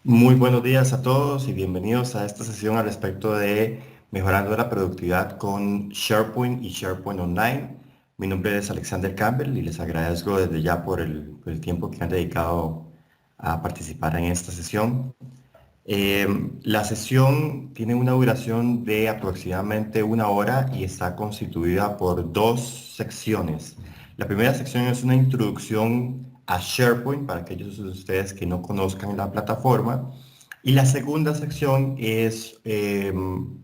Muy buenos días a todos y bienvenidos a esta sesión al respecto de mejorando la productividad con SharePoint y SharePoint Online. Mi nombre es Alexander Campbell y les agradezco desde ya por el tiempo que han dedicado a participar en esta sesión. Eh, la sesión tiene una duración de aproximadamente una hora y está constituida por dos secciones. La primera sección es una introducción a SharePoint para aquellos de ustedes que no conozcan la plataforma. Y la segunda sección es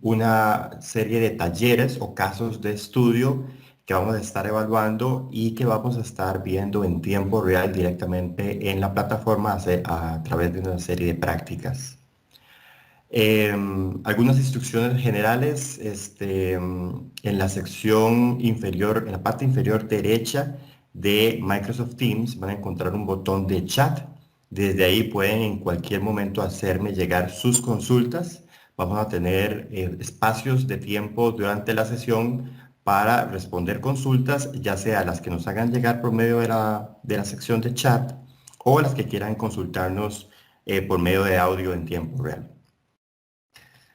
una serie de talleres o casos de estudio que vamos a estar evaluando y que vamos a estar viendo en tiempo real directamente en la plataforma a través de una serie de prácticas. Algunas instrucciones generales en la sección inferior, en la parte inferior derecha de Microsoft Teams van a encontrar un botón de chat. Desde ahí pueden en cualquier momento hacerme llegar sus consultas. Vamos a tener espacios de tiempo durante la sesión para responder consultas, ya sea las que nos hagan llegar por medio de la sección de chat o las que quieran consultarnos por medio de audio en tiempo real.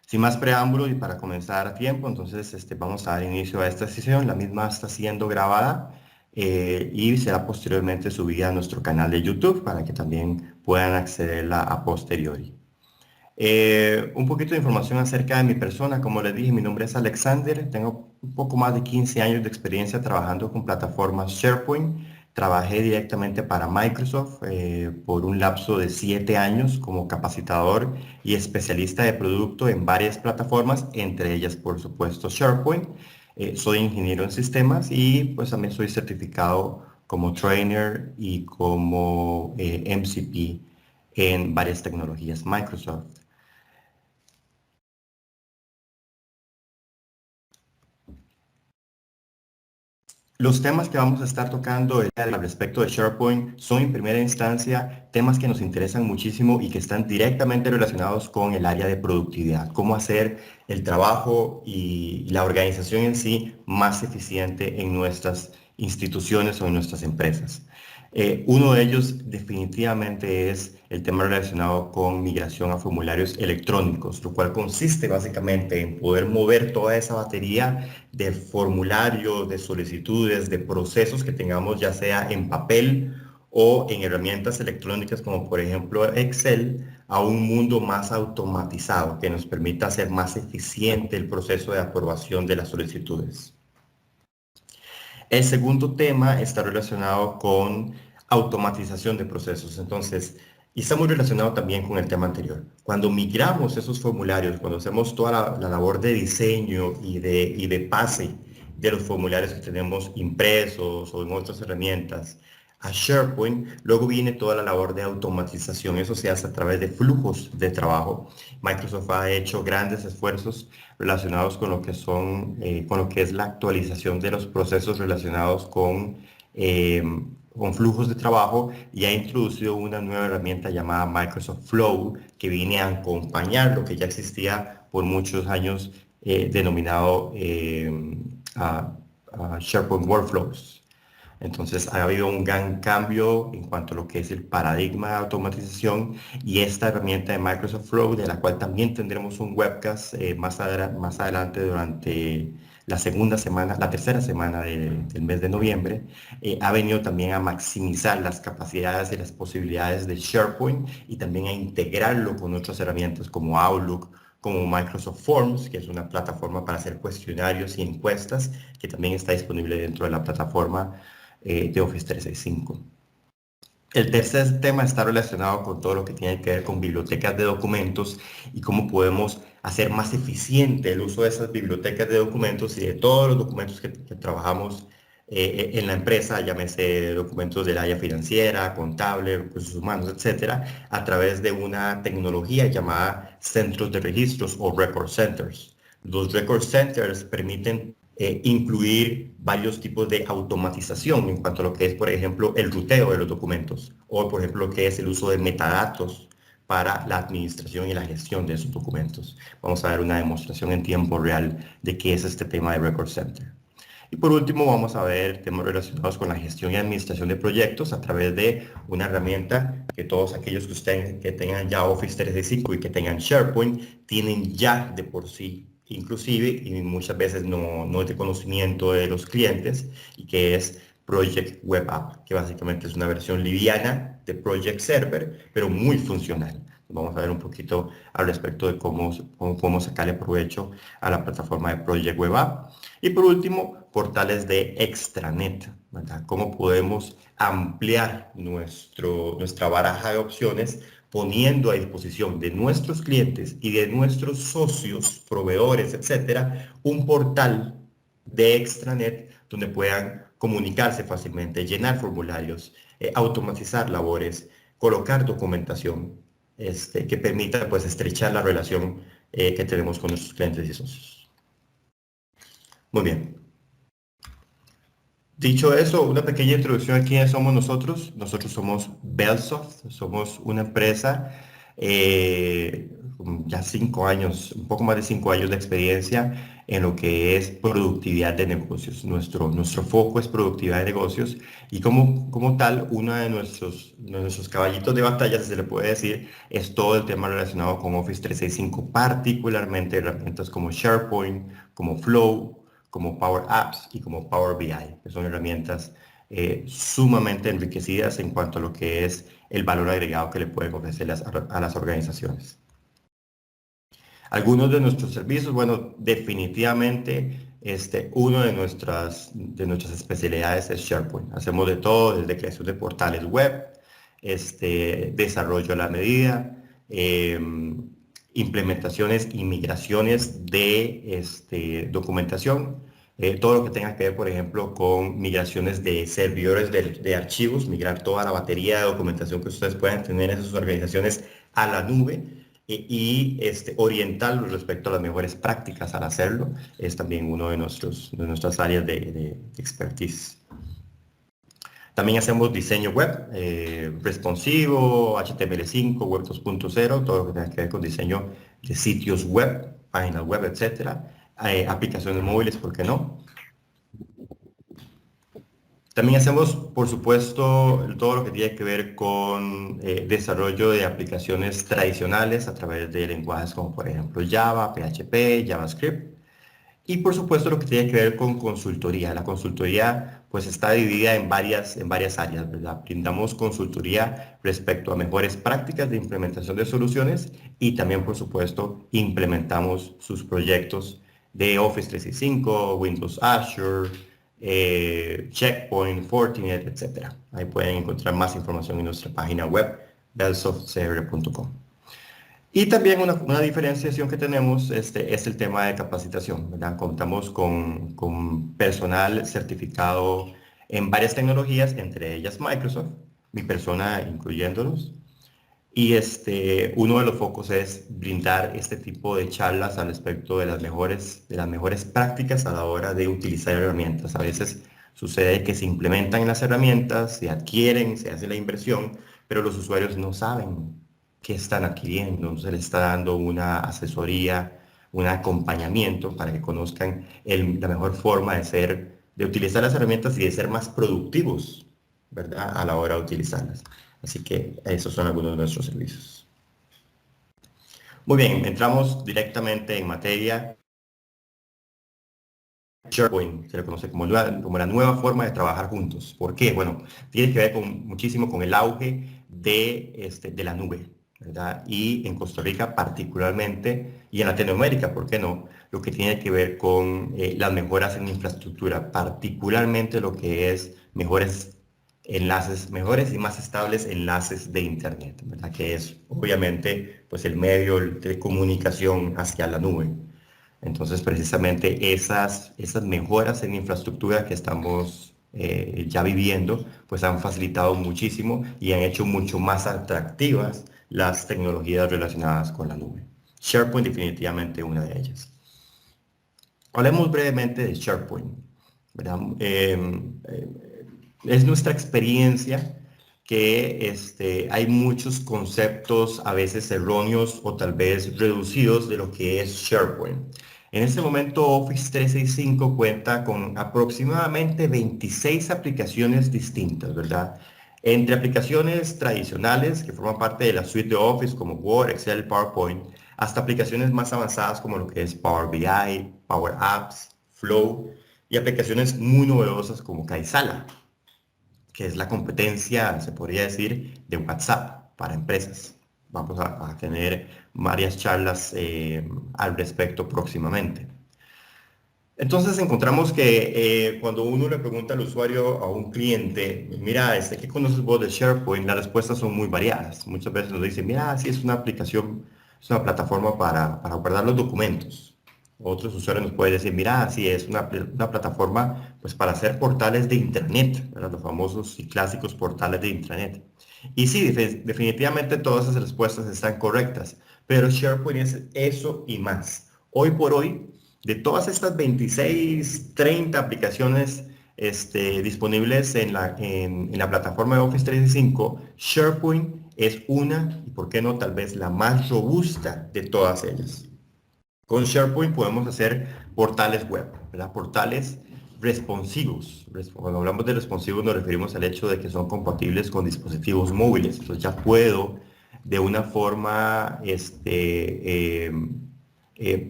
Sin más preámbulo y para comenzar a tiempo, entonces vamos a dar inicio a esta sesión. La misma está siendo grabada y será posteriormente subida a nuestro canal de YouTube para que también puedan accederla a posteriori. Un poquito de información acerca de mi persona. Como les dije, mi nombre es Alexander. Tengo un poco más de 15 años de experiencia trabajando con plataformas SharePoint. Trabajé directamente para Microsoft por un lapso de 7 años como capacitador y especialista de producto en varias plataformas, entre ellas, por supuesto, SharePoint. Soy ingeniero en sistemas y pues también soy certificado como trainer y como MCP en varias tecnologías Microsoft. Los temas que vamos a estar tocando al respecto de SharePoint son en primera instancia temas que nos interesan muchísimo y que están directamente relacionados con el área de productividad, cómo hacer el trabajo y la organización en sí más eficiente en nuestras instituciones o en nuestras empresas. Uno de ellos definitivamente es el tema relacionado con migración a formularios electrónicos, lo cual consiste básicamente en poder mover toda esa batería de formularios, de solicitudes, de procesos que tengamos ya sea en papel o en herramientas electrónicas como por ejemplo Excel a un mundo más automatizado que nos permita hacer más eficiente el proceso de aprobación de las solicitudes. El segundo tema está relacionado con automatización de procesos. Entonces, y está muy relacionado también con el tema anterior. Cuando migramos esos formularios, cuando hacemos toda la labor de diseño y de pase de los formularios que tenemos impresos o en otras herramientas a SharePoint, luego viene toda la labor de automatización. Eso se hace a través de flujos de trabajo. Microsoft ha hecho grandes esfuerzos relacionados con lo que con lo que es la actualización de los procesos relacionados eh, con flujos de trabajo y ha introducido una nueva herramienta llamada Microsoft Flow que viene a acompañar lo que ya existía por muchos años denominado SharePoint Workflows. Entonces ha habido un gran cambio en cuanto a lo que es el paradigma de automatización y esta herramienta de Microsoft Flow, de la cual también tendremos un webcast más adelante durante la segunda semana, la tercera semana del mes de noviembre, ha venido también a maximizar las capacidades y las posibilidades de SharePoint y también a integrarlo con otras herramientas como Outlook, como Microsoft Forms, que es una plataforma para hacer cuestionarios y encuestas, que también está disponible dentro de la plataforma de Office 365. El tercer tema está relacionado con todo lo que tiene que ver con bibliotecas de documentos y cómo podemos hacer más eficiente el uso de esas bibliotecas de documentos y de todos los documentos que trabajamos en la empresa, llámese documentos del área financiera, contable, recursos humanos, etcétera, a través de una tecnología llamada centros de registros o record centers. Los record centers permiten incluir varios tipos de automatización en cuanto a lo que es, por ejemplo, el ruteo de los documentos o, por ejemplo, lo que es el uso de metadatos para la administración y la gestión de esos documentos. Vamos a ver una demostración en tiempo real de qué es este tema de Record Center. Y por último, vamos a ver temas relacionados con la gestión y administración de proyectos a través de una herramienta que todos aquellos que tengan ya Office 365 y que tengan SharePoint tienen ya de por sí, inclusive, y muchas veces no es de conocimiento de los clientes, y que es Project Web App, que básicamente es una versión liviana de Project Server, pero muy funcional. Vamos a ver un poquito al respecto de cómo sacarle provecho a la plataforma de Project Web App. Y por último, portales de extranet, ¿verdad? Cómo podemos ampliar nuestra baraja de opciones poniendo a disposición de nuestros clientes y de nuestros socios, proveedores, etcétera, un portal de extranet donde puedan comunicarse fácilmente, llenar formularios, automatizar labores, colocar documentación, que permita pues estrechar la relación que tenemos con nuestros clientes y socios. Muy bien. Dicho eso, una pequeña introducción a quiénes somos nosotros. Nosotros somos Bellsoft, somos una empresa con ya 5 años, un poco más de 5 años de experiencia en lo que es productividad de negocios. Nuestro foco es productividad de negocios y como tal, uno de nuestros caballitos de batalla, si se le puede decir, es todo el tema relacionado con Office 365, particularmente herramientas como SharePoint, como Flow, como Power Apps y como Power BI, que son herramientas sumamente enriquecidas en cuanto a lo que es el valor agregado que le pueden ofrecer a las organizaciones. Algunos de nuestros servicios, bueno, definitivamente uno de nuestras especialidades es SharePoint. Hacemos de todo, desde creación de portales web, desarrollo a la medida, implementaciones y migraciones de documentación, todo lo que tenga que ver, por ejemplo, con migraciones de servidores de archivos, migrar toda la batería de documentación que ustedes puedan tener en sus organizaciones a la nube orientarlos respecto a las mejores prácticas al hacerlo, es también uno de nuestras áreas de expertise. También hacemos diseño web, responsivo, HTML5, Web 2.0, todo lo que tenga que ver con diseño de sitios web, páginas web, etcétera, aplicaciones móviles, ¿por qué no? También hacemos, por supuesto, todo lo que tiene que ver con desarrollo de aplicaciones tradicionales a través de lenguajes como, por ejemplo, Java, PHP, JavaScript. Y, por supuesto, lo que tiene que ver con consultoría. La consultoría, pues, está dividida en varias áreas, ¿verdad? Brindamos consultoría respecto a mejores prácticas de implementación de soluciones y también, por supuesto, implementamos sus proyectos de Office 365, Windows Azure, Checkpoint, Fortinet, etcétera. Ahí pueden encontrar más información en nuestra página web, bellsoftcr.com. Y también una diferenciación que tenemos es el tema de capacitación, ¿verdad? Contamos con personal certificado en varias tecnologías, entre ellas Microsoft, mi persona incluyéndolos. Y uno de los focos es brindar este tipo de charlas al respecto de las mejores prácticas a la hora de utilizar herramientas. A veces sucede que se implementan las herramientas, se adquieren, se hace la inversión, pero los usuarios no saben qué están adquiriendo, no se les está dando una asesoría, un acompañamiento para que conozcan la mejor forma de utilizar las herramientas y de ser más productivos, ¿verdad? A la hora de utilizarlas. Así que esos son algunos de nuestros servicios. Muy bien, entramos directamente en materia. SharePoint se le conoce como la nueva forma de trabajar juntos. ¿Por qué? Bueno, tiene que ver muchísimo con el auge de la nube, ¿verdad? Y en Costa Rica particularmente, y en Latinoamérica, ¿por qué no? Lo que tiene que ver con las mejoras en infraestructura, particularmente lo que es mejores enlaces, mejores y más estables enlaces de Internet, ¿verdad? Que es obviamente pues el medio de comunicación hacia la nube. Entonces, precisamente esas mejoras en infraestructura que estamos ya viviendo, pues han facilitado muchísimo y han hecho mucho más atractivas las tecnologías relacionadas con la nube. SharePoint definitivamente una de ellas. Hablemos brevemente de SharePoint, ¿verdad? Es nuestra experiencia que hay muchos conceptos a veces erróneos o tal vez reducidos de lo que es SharePoint. En este momento Office 365 cuenta con aproximadamente 26 aplicaciones distintas, ¿verdad? Entre aplicaciones tradicionales que forman parte de la suite de Office como Word, Excel, PowerPoint, hasta aplicaciones más avanzadas como lo que es Power BI, Power Apps, Flow y aplicaciones muy novedosas como Kaisala, que es la competencia, se podría decir, de WhatsApp para empresas. Vamos a tener varias charlas al respecto próximamente. Entonces encontramos que cuando uno le pregunta al usuario, a un cliente, mira, ¿qué conoces vos de SharePoint? Las respuestas son muy variadas. Muchas veces nos dicen, mira, sí es una aplicación, es una plataforma para guardar los documentos. Otros usuarios nos pueden decir, mira, sí es una plataforma pues, para hacer portales de Internet, ¿verdad? Los famosos y clásicos portales de Internet. Y sí, definitivamente todas esas respuestas están correctas, pero SharePoint es eso y más. Hoy por hoy, de todas estas 26, 30 aplicaciones disponibles en la plataforma de Office 365, SharePoint es una, y por qué no, tal vez la más robusta de todas ellas. Con SharePoint podemos hacer portales web, ¿verdad? Portales responsivos. Cuando hablamos de responsivos nos referimos al hecho de que son compatibles con dispositivos móviles. Entonces ya puedo de una forma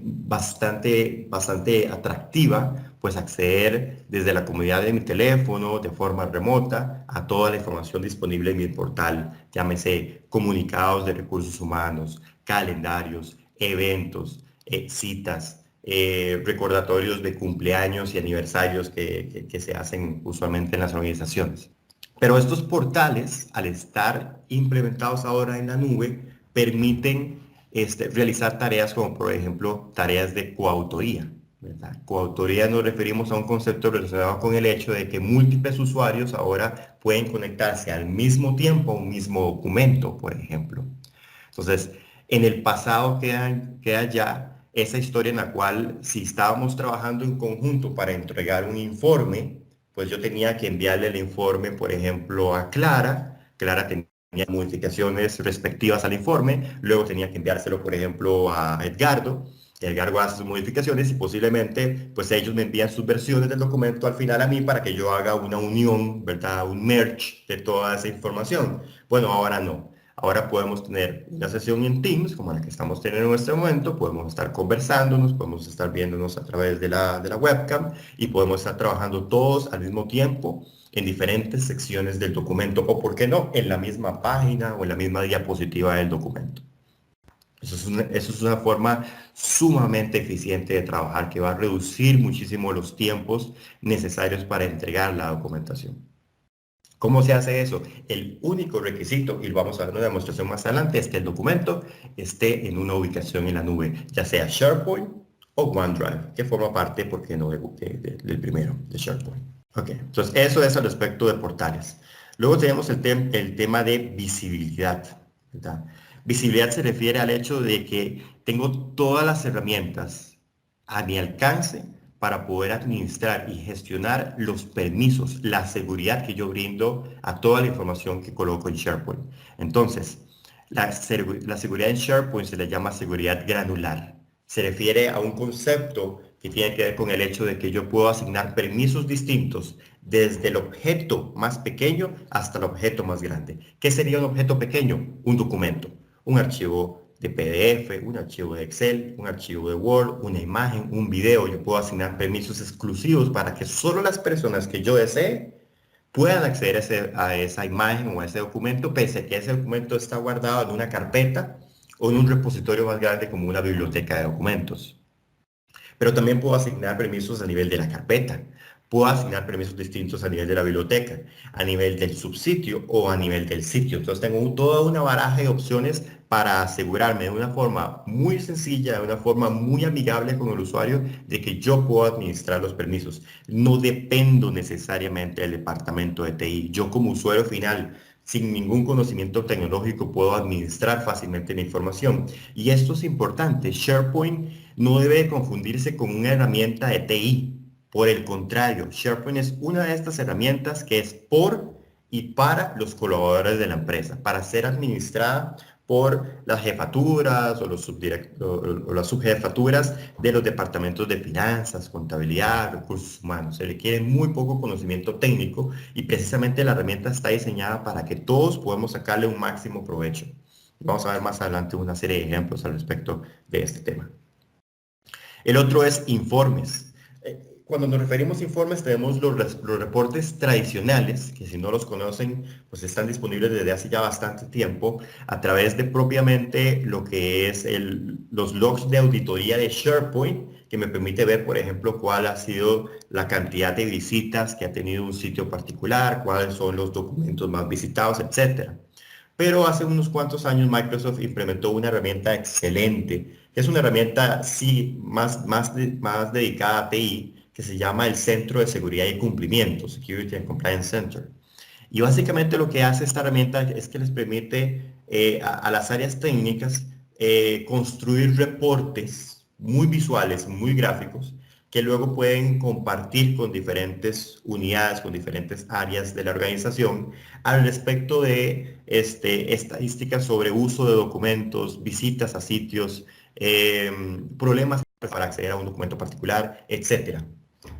bastante atractiva, pues acceder desde la comodidad de mi teléfono, de forma remota, a toda la información disponible en mi portal. Llámese comunicados de recursos humanos, calendarios, eventos, citas, recordatorios de cumpleaños y aniversarios que se hacen usualmente en las organizaciones. Pero estos portales, al estar implementados ahora en la nube, permiten realizar tareas como, por ejemplo, tareas de coautoría, ¿verdad? Coautoría nos referimos a un concepto relacionado con el hecho de que múltiples usuarios ahora pueden conectarse al mismo tiempo a un mismo documento, por ejemplo. Entonces, en el pasado queda ya esa historia en la cual si estábamos trabajando en conjunto para entregar un informe, pues yo tenía que enviarle el informe, por ejemplo, a Clara. Clara tenía modificaciones respectivas al informe, luego tenía que enviárselo, por ejemplo, a Edgardo. Edgardo hace sus modificaciones y posiblemente, pues ellos me envían sus versiones del documento al final a mí para que yo haga una unión, ¿verdad? Un merge de toda esa información. Bueno, ahora no. Ahora podemos tener una sesión en Teams, como la que estamos teniendo en este momento, podemos estar conversándonos, podemos estar viéndonos a través de la webcam y podemos estar trabajando todos al mismo tiempo en diferentes secciones del documento o, por qué no, en la misma página o en la misma diapositiva del documento. Eso es una forma sumamente eficiente de trabajar que va a reducir muchísimo los tiempos necesarios para entregar la documentación. ¿Cómo se hace eso? El único requisito, y lo vamos a ver en una demostración más adelante, es que el documento esté en una ubicación en la nube, ya sea SharePoint o OneDrive, que forma parte, ¿por qué no?, del primero, de SharePoint. Ok, entonces eso es al respecto de portales. Luego tenemos el tema de visibilidad, ¿verdad? Visibilidad se refiere al hecho de que tengo todas las herramientas a mi alcance para poder administrar y gestionar los permisos, la seguridad que yo brindo a toda la información que coloco en SharePoint. Entonces, la seguridad en SharePoint se le llama seguridad granular. Se refiere a un concepto que tiene que ver con el hecho de que yo puedo asignar permisos distintos desde el objeto más pequeño hasta el objeto más grande. ¿Qué sería un objeto pequeño? Un documento, un archivo de PDF, un archivo de Excel, un archivo de Word, una imagen, un video. Yo puedo asignar permisos exclusivos para que solo las personas que yo desee puedan acceder a esa imagen o a ese documento, pese a que ese documento está guardado en una carpeta o en un repositorio más grande como una biblioteca de documentos. Pero también puedo asignar permisos a nivel de la carpeta. Puedo asignar permisos distintos a nivel de la biblioteca, a nivel del subsitio o a nivel del sitio. Entonces tengo toda una baraja de opciones para asegurarme de una forma muy sencilla, de una forma muy amigable con el usuario, de que yo puedo administrar los permisos. No dependo necesariamente del departamento de TI. Yo como usuario final, sin ningún conocimiento tecnológico, puedo administrar fácilmente la información. Y esto es importante. SharePoint no debe confundirse con una herramienta de TI. Por el contrario, SharePoint es una de estas herramientas que es por y para los colaboradores de la empresa, para ser administrada por las jefaturas o, o las subjefaturas de los departamentos de finanzas, contabilidad, recursos humanos. Se requiere muy poco conocimiento técnico y precisamente la herramienta está diseñada para que todos podamos sacarle un máximo provecho. Vamos a ver más adelante una serie de ejemplos al respecto de este tema. El otro es informes. Cuando nos referimos a informes, tenemos los reportes tradicionales, que si no los conocen, pues están disponibles desde hace ya bastante tiempo, a través de propiamente lo que es los logs de auditoría de SharePoint, que me permite ver, por ejemplo, cuál ha sido la cantidad de visitas que ha tenido un sitio particular, cuáles son los documentos más visitados, etcétera. Pero hace unos cuantos años Microsoft implementó una herramienta excelente, que es una herramienta, sí, más dedicada a TI, que se llama el Centro de Seguridad y Cumplimiento, Security and Compliance Center. Y básicamente lo que hace esta herramienta es que les permite a las áreas técnicas construir reportes muy visuales, muy gráficos, que luego pueden compartir con diferentes unidades, con diferentes áreas de la organización al respecto de estadísticas sobre uso de documentos, visitas a sitios, problemas para acceder a un documento particular, etcétera.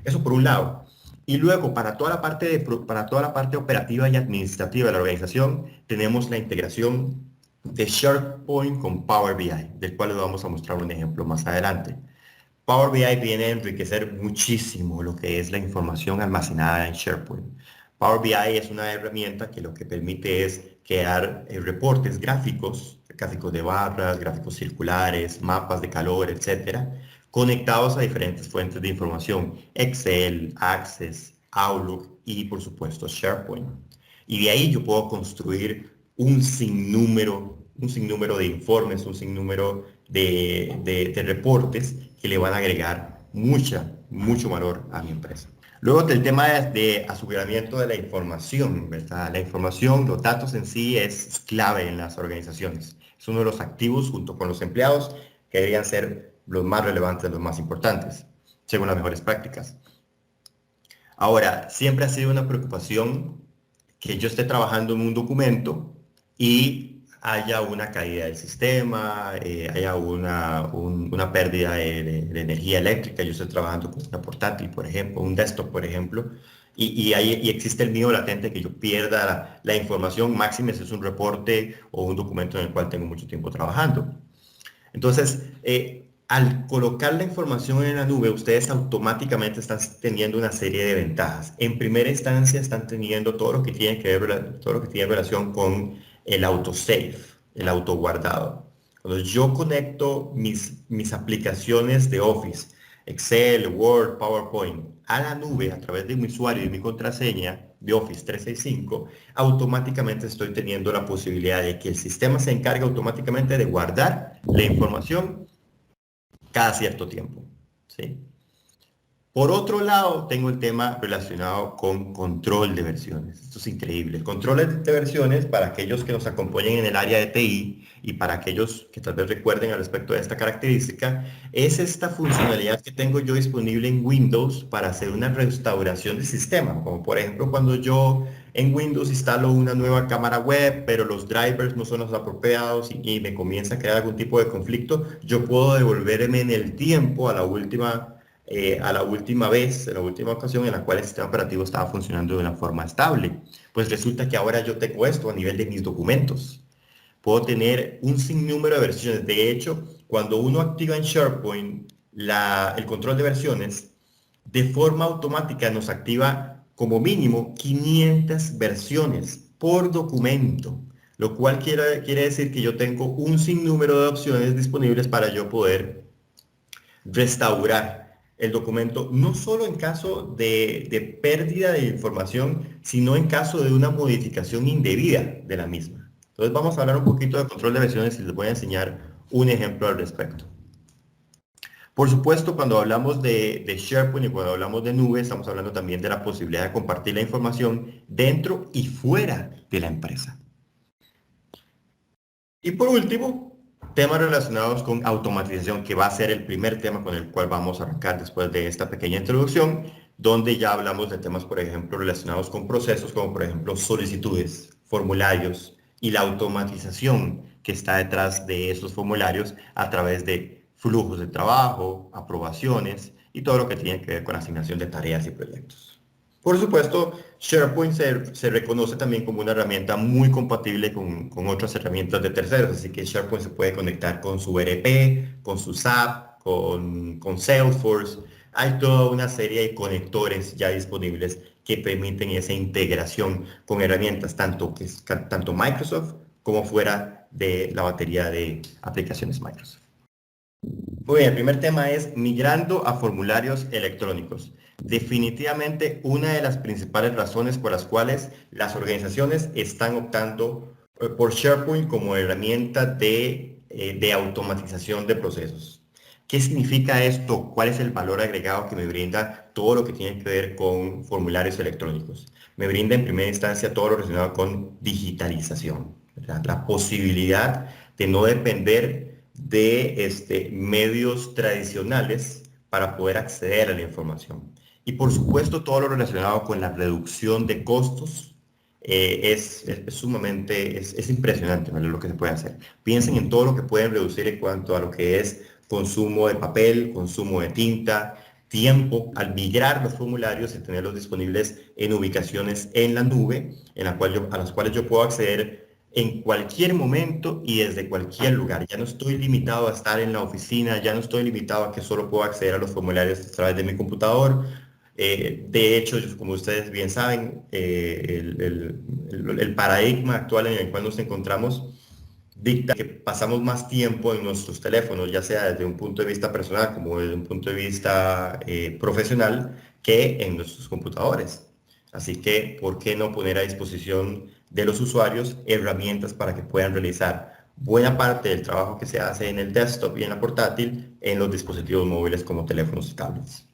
Eso por un lado. Y luego, para toda la parte operativa y administrativa de la organización, tenemos la integración de SharePoint con Power BI, del cual les vamos a mostrar un ejemplo más adelante. Power BI viene a enriquecer muchísimo lo que es la información almacenada en SharePoint. Power BI es una herramienta que lo que permite es crear reportes gráficos, gráficos de barras, gráficos circulares, mapas de calor, etcétera, conectados a diferentes fuentes de información, Excel, Access, Outlook y por supuesto SharePoint. Y de ahí yo puedo construir un sinnúmero de informes, un sinnúmero de reportes que le van a agregar mucho valor a mi empresa. Luego del tema de aseguramiento de la información, ¿verdad? La información, los datos en sí es clave en las organizaciones. Es uno de los activos junto con los empleados que deberían ser los más relevantes, los más importantes, según las mejores prácticas. Ahora, siempre ha sido una preocupación que yo esté trabajando en un documento y haya una caída del sistema, haya una pérdida de energía eléctrica. Yo estoy trabajando con una portátil, por ejemplo, un desktop, por ejemplo, y existe el miedo latente que yo pierda la información máxima si es un reporte o un documento en el cual tengo mucho tiempo trabajando. Entonces, al colocar la información en la nube, ustedes automáticamente están teniendo una serie de ventajas. En primera instancia, están teniendo todo lo que tiene que ver, todo lo que tiene relación con el autosave, el autoguardado. Cuando yo conecto mis aplicaciones de Office, Excel, Word, PowerPoint, a la nube a través de mi usuario y mi contraseña de Office 365, automáticamente estoy teniendo la posibilidad de que el sistema se encargue automáticamente de guardar la información cada cierto tiempo, ¿sí? Por otro lado, tengo el tema relacionado con control de versiones. Esto es increíble. El control de versiones, para aquellos que nos acompañen en el área de TI y para aquellos que tal vez recuerden al respecto de esta característica, es esta funcionalidad que tengo yo disponible en Windows para hacer una restauración del sistema. Como por ejemplo, cuando yo en Windows instalo una nueva cámara web, pero los drivers no son los apropiados y me comienza a crear algún tipo de conflicto, yo puedo devolverme en el tiempo a la última vez, a la última ocasión en la cual el sistema operativo estaba funcionando de una forma estable. Pues resulta que ahora yo tengo esto a nivel de mis documentos. Puedo tener un sinnúmero de versiones. De hecho, cuando uno activa en SharePoint el control de versiones, de forma automática nos activa como mínimo 500 versiones por documento, lo cual quiere decir que yo tengo un sinnúmero de opciones disponibles para yo poder restaurar el documento, no solo en caso de pérdida de información, sino en caso de una modificación indebida de la misma. Entonces vamos a hablar un poquito de control de versiones y les voy a enseñar un ejemplo al respecto. Por supuesto, cuando hablamos de SharePoint y cuando hablamos de nube, estamos hablando también de la posibilidad de compartir la información dentro y fuera de la empresa. Y por último, temas relacionados con automatización, que va a ser el primer tema con el cual vamos a arrancar después de esta pequeña introducción, donde ya hablamos de temas, por ejemplo, relacionados con procesos como, por ejemplo, solicitudes, formularios y la automatización que está detrás de esos formularios a través de flujos de trabajo, aprobaciones y todo lo que tiene que ver con asignación de tareas y proyectos. Por supuesto, SharePoint se reconoce también como una herramienta muy compatible con otras herramientas de terceros, así que SharePoint se puede conectar con su ERP, con su SAP, con Salesforce. Hay toda una serie de conectores ya disponibles que permiten esa integración con herramientas tanto Microsoft como fuera de la batería de aplicaciones Microsoft. Muy bien, el primer tema es migrando a formularios electrónicos. Definitivamente una de las principales razones por las cuales las organizaciones están optando por SharePoint como herramienta de automatización de procesos. ¿Qué significa esto? ¿Cuál es el valor agregado que me brinda todo lo que tiene que ver con formularios electrónicos? Me brinda en primera instancia todo lo relacionado con digitalización, ¿verdad? La posibilidad de no depender de medios tradicionales para poder acceder a la información. Y por supuesto todo lo relacionado con la reducción de costos es sumamente, es impresionante, ¿vale? Lo que se puede hacer. Piensen en todo lo que pueden reducir en cuanto a lo que es consumo de papel, consumo de tinta, tiempo al migrar los formularios y tenerlos disponibles en ubicaciones en la nube, a las cuales yo puedo acceder en cualquier momento y desde cualquier lugar. Ya no estoy limitado a estar en la oficina, ya no estoy limitado a que solo puedo acceder a los formularios a través de mi computador. De hecho, como ustedes bien saben, el paradigma actual en el cual nos encontramos dicta que pasamos más tiempo en nuestros teléfonos, ya sea desde un punto de vista personal como desde un punto de vista profesional, que en nuestros computadores. Así que, ¿por qué no poner a disposición de los usuarios herramientas para que puedan realizar buena parte del trabajo que se hace en el desktop y en la portátil en los dispositivos móviles como teléfonos y tablets?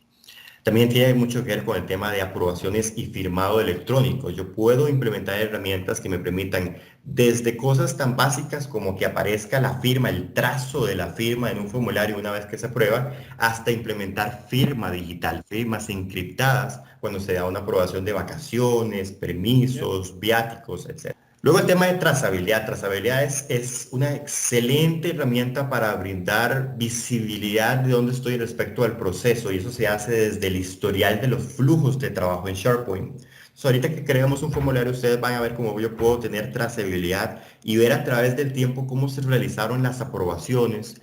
También tiene mucho que ver con el tema de aprobaciones y firmado electrónico. Yo puedo implementar herramientas que me permitan desde cosas tan básicas como que aparezca la firma, el trazo de la firma en un formulario una vez que se aprueba, hasta implementar firma digital, firmas encriptadas cuando se da una aprobación de vacaciones, permisos, viáticos, etc. Luego el tema de trazabilidad. Trazabilidad es una excelente herramienta para brindar visibilidad de dónde estoy respecto al proceso y eso se hace desde el historial de los flujos de trabajo en SharePoint. Ahorita que creamos un formulario, ustedes van a ver cómo yo puedo tener trazabilidad y ver a través del tiempo cómo se realizaron las aprobaciones,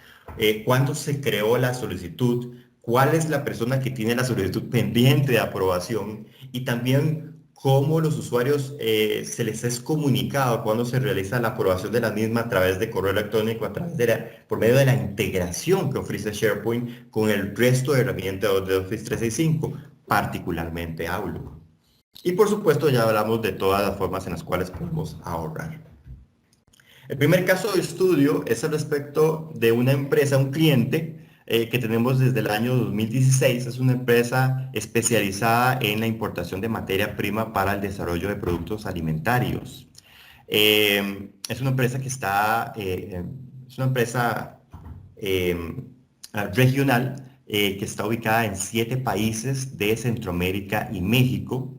cuándo se creó la solicitud, cuál es la persona que tiene la solicitud pendiente de aprobación y también cómo los usuarios se les es comunicado cuando se realiza la aprobación de la misma a través de correo electrónico, por medio de la integración que ofrece SharePoint con el resto de herramientas de Office 365, particularmente Outlook. Y por supuesto ya hablamos de todas las formas en las cuales podemos ahorrar. El primer caso de estudio es al respecto de una empresa, un cliente que tenemos desde el año 2016. Es una empresa especializada en la importación de materia prima para el desarrollo de productos alimentarios. Es una empresa que es una empresa regional que está ubicada en 7 países de Centroamérica y México.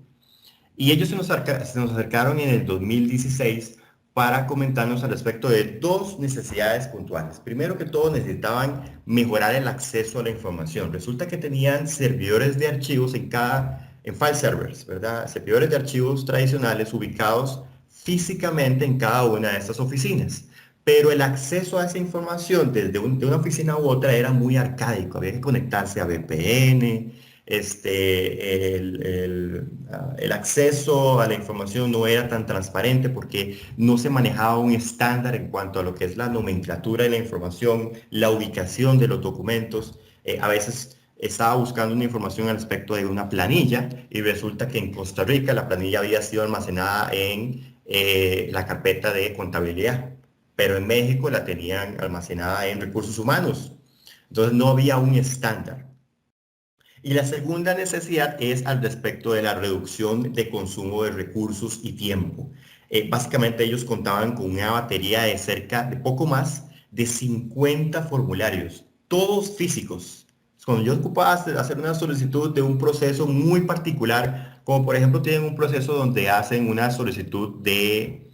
Y ellos se nos acercaron en el 2016 para comentarnos al respecto de 2 necesidades puntuales. Primero que todo, necesitaban mejorar el acceso a la información. Resulta que tenían servidores de archivos en file servers, ¿verdad? Servidores de archivos tradicionales ubicados físicamente en cada una de estas oficinas. Pero el acceso a esa información de una oficina u otra era muy arcaico. Había que conectarse a VPN, el acceso a la información no era tan transparente porque no se manejaba un estándar en cuanto a lo que es la nomenclatura de la información, la ubicación de los documentos. A veces estaba buscando una información al respecto de una planilla y resulta que en Costa Rica la planilla había sido almacenada en la carpeta de contabilidad, pero en México la tenían almacenada en recursos humanos. Entonces no había un estándar. Y la segunda necesidad es al respecto de la reducción de consumo de recursos y tiempo. Básicamente ellos contaban con una batería de poco más de 50 formularios, todos físicos. Cuando yo ocupaba hacer una solicitud de un proceso muy particular, como por ejemplo tienen un proceso donde hacen una solicitud de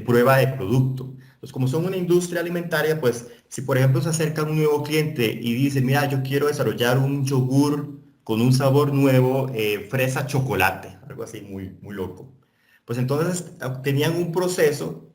prueba de producto. Entonces, como son una industria alimentaria, pues si por ejemplo se acerca un nuevo cliente y dice, mira, yo quiero desarrollar un yogur con un sabor nuevo, fresa chocolate, algo así muy loco. Pues entonces tenían un proceso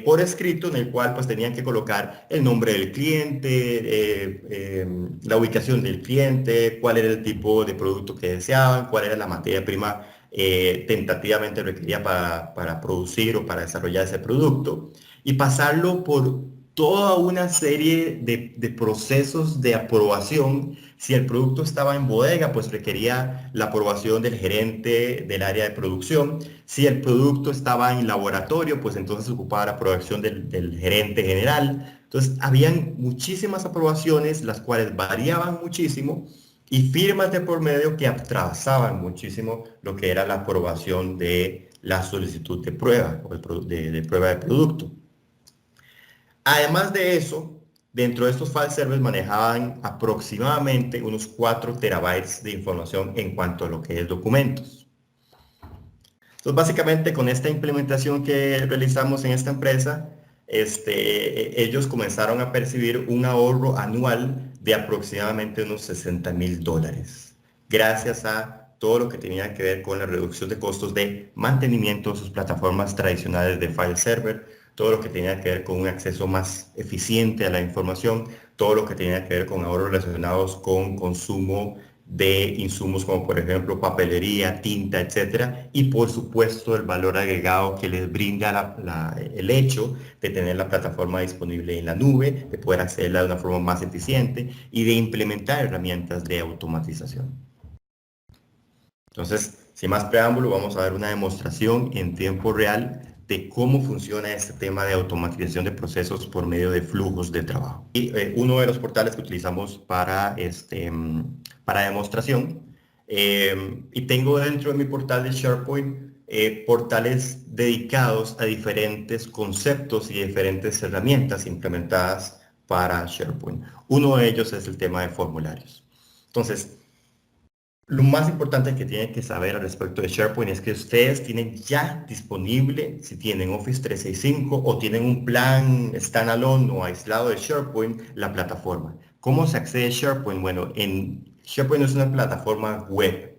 por escrito en el cual pues tenían que colocar el nombre del cliente, la ubicación del cliente, cuál era el tipo de producto que deseaban, cuál era la materia prima tentativamente requerida para producir o para desarrollar ese producto y pasarlo por toda una serie de procesos de aprobación. Si el producto estaba en bodega, pues requería la aprobación del gerente del área de producción. Si el producto estaba en laboratorio, pues entonces ocupaba la aprobación del gerente general. Entonces, habían muchísimas aprobaciones, las cuales variaban muchísimo y firmas de por medio que atrasaban muchísimo lo que era la aprobación de la solicitud de prueba o de prueba de producto. Además de eso, dentro de estos file servers manejaban aproximadamente unos 4 terabytes de información en cuanto a lo que es documentos. Entonces, básicamente con esta implementación que realizamos en esta empresa, ellos comenzaron a percibir un ahorro anual de aproximadamente unos $60,000, gracias a todo lo que tenía que ver con la reducción de costos de mantenimiento de sus plataformas tradicionales de file server, todo lo que tenía que ver con un acceso más eficiente a la información, todo lo que tenía que ver con ahorros relacionados con consumo de insumos como por ejemplo papelería, tinta, etcétera, y por supuesto el valor agregado que les brinda el hecho de tener la plataforma disponible en la nube, de poder accederla de una forma más eficiente y de implementar herramientas de automatización. Entonces, sin más preámbulo, vamos a ver una demostración en tiempo real de cómo funciona este tema de automatización de procesos por medio de flujos de trabajo. Y uno de los portales que utilizamos para demostración, y tengo dentro de mi portal de SharePoint portales dedicados a diferentes conceptos y diferentes herramientas implementadas para SharePoint. Uno de ellos es el tema de formularios. Entonces, lo más importante que tienen que saber al respecto de SharePoint es que ustedes tienen ya disponible, si tienen Office 365 o tienen un plan standalone o aislado de SharePoint, la plataforma. ¿Cómo se accede a SharePoint? Bueno, en SharePoint es una plataforma web.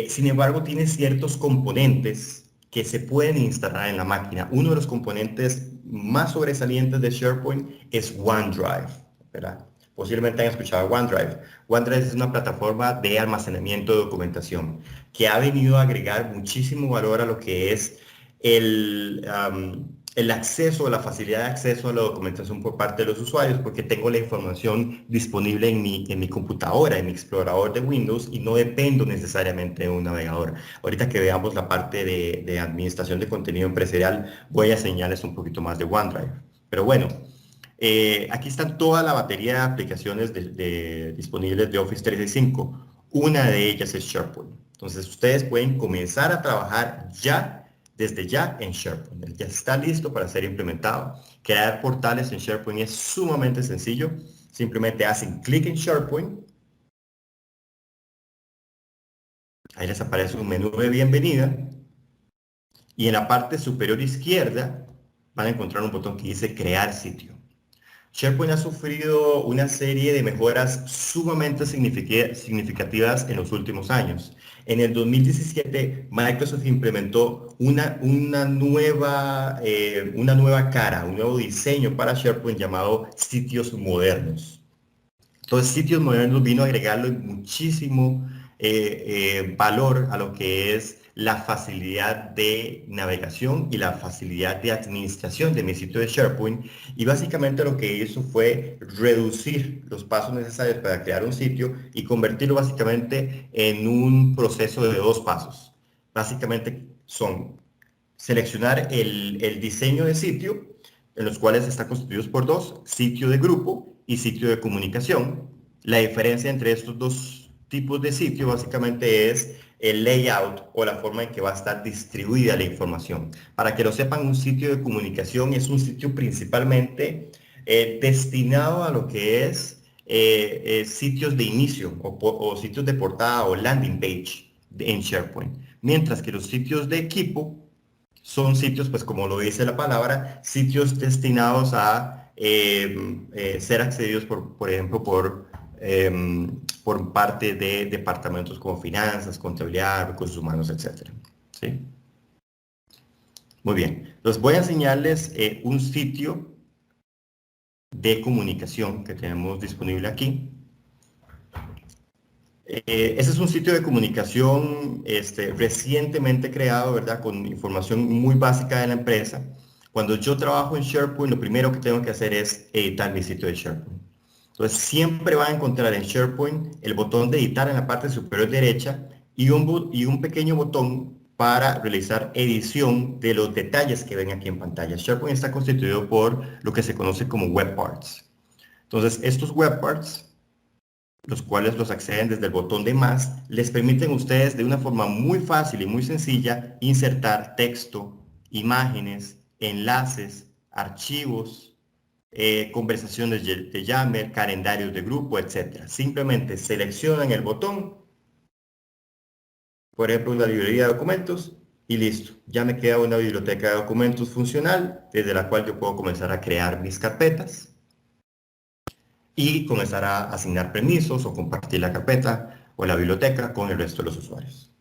Sin embargo, tiene ciertos componentes que se pueden instalar en la máquina. Uno de los componentes más sobresalientes de SharePoint es OneDrive, ¿verdad? Posiblemente han escuchado OneDrive. OneDrive es una plataforma de almacenamiento de documentación que ha venido a agregar muchísimo valor a lo que es el acceso, la facilidad de acceso a la documentación por parte de los usuarios, porque tengo la información disponible en mi computadora, en mi explorador de Windows, y no dependo necesariamente de un navegador. Ahorita que veamos la parte de administración de contenido empresarial, voy a enseñarles un poquito más de OneDrive. Pero bueno, aquí están toda la batería de aplicaciones disponibles de Office 365. Una de ellas es SharePoint. Entonces ustedes pueden comenzar a trabajar desde ya en SharePoint. Ya está listo para ser implementado. Crear portales en SharePoint es sumamente sencillo. Simplemente hacen clic en SharePoint. Ahí les aparece un menú de bienvenida. Y en la parte superior izquierda van a encontrar un botón que dice crear sitio. SharePoint ha sufrido una serie de mejoras sumamente significativas en los últimos años. En el 2017, Microsoft implementó una nueva cara, un nuevo diseño para SharePoint llamado sitios modernos. Entonces, sitios modernos vino a agregarle muchísimo valor a lo que es la facilidad de navegación y la facilidad de administración de mi sitio de SharePoint. Y básicamente lo que hizo fue reducir los pasos necesarios para crear un sitio y convertirlo básicamente en un proceso de 2 pasos. Básicamente son seleccionar el diseño de sitio, en los cuales están constituidos por 2, sitio de grupo y sitio de comunicación. La diferencia entre estos 2 tipos de sitio básicamente es el layout o la forma en que va a estar distribuida la información. Para que lo sepan, un sitio de comunicación es un sitio principalmente destinado a lo que es sitios de inicio o sitios de portada o landing page en SharePoint. Mientras que los sitios de equipo son sitios, pues como lo dice la palabra, sitios destinados a ser accedidos, por ejemplo, por parte de departamentos como finanzas, contabilidad, recursos humanos, etcétera. ¿Sí? Muy bien. Los voy a enseñarles un sitio de comunicación que tenemos disponible aquí. Ese es un sitio de comunicación recientemente creado, ¿verdad? Con información muy básica de la empresa. Cuando yo trabajo en SharePoint, lo primero que tengo que hacer es editar mi sitio de SharePoint. Entonces, siempre va a encontrar en SharePoint el botón de editar en la parte superior derecha y un pequeño botón para realizar edición de los detalles que ven aquí en pantalla. SharePoint está constituido por lo que se conoce como web parts. Entonces, estos web parts, los cuales los acceden desde el botón de más, les permiten a ustedes de una forma muy fácil y muy sencilla insertar texto, imágenes, enlaces, archivos, conversaciones de Yammer, calendarios de grupo, etc. Simplemente seleccionan el botón, por ejemplo, una librería de documentos y listo. Ya me queda una biblioteca de documentos funcional desde la cual yo puedo comenzar a crear mis carpetas y comenzar a asignar permisos o compartir la carpeta o la biblioteca con el resto de los usuarios.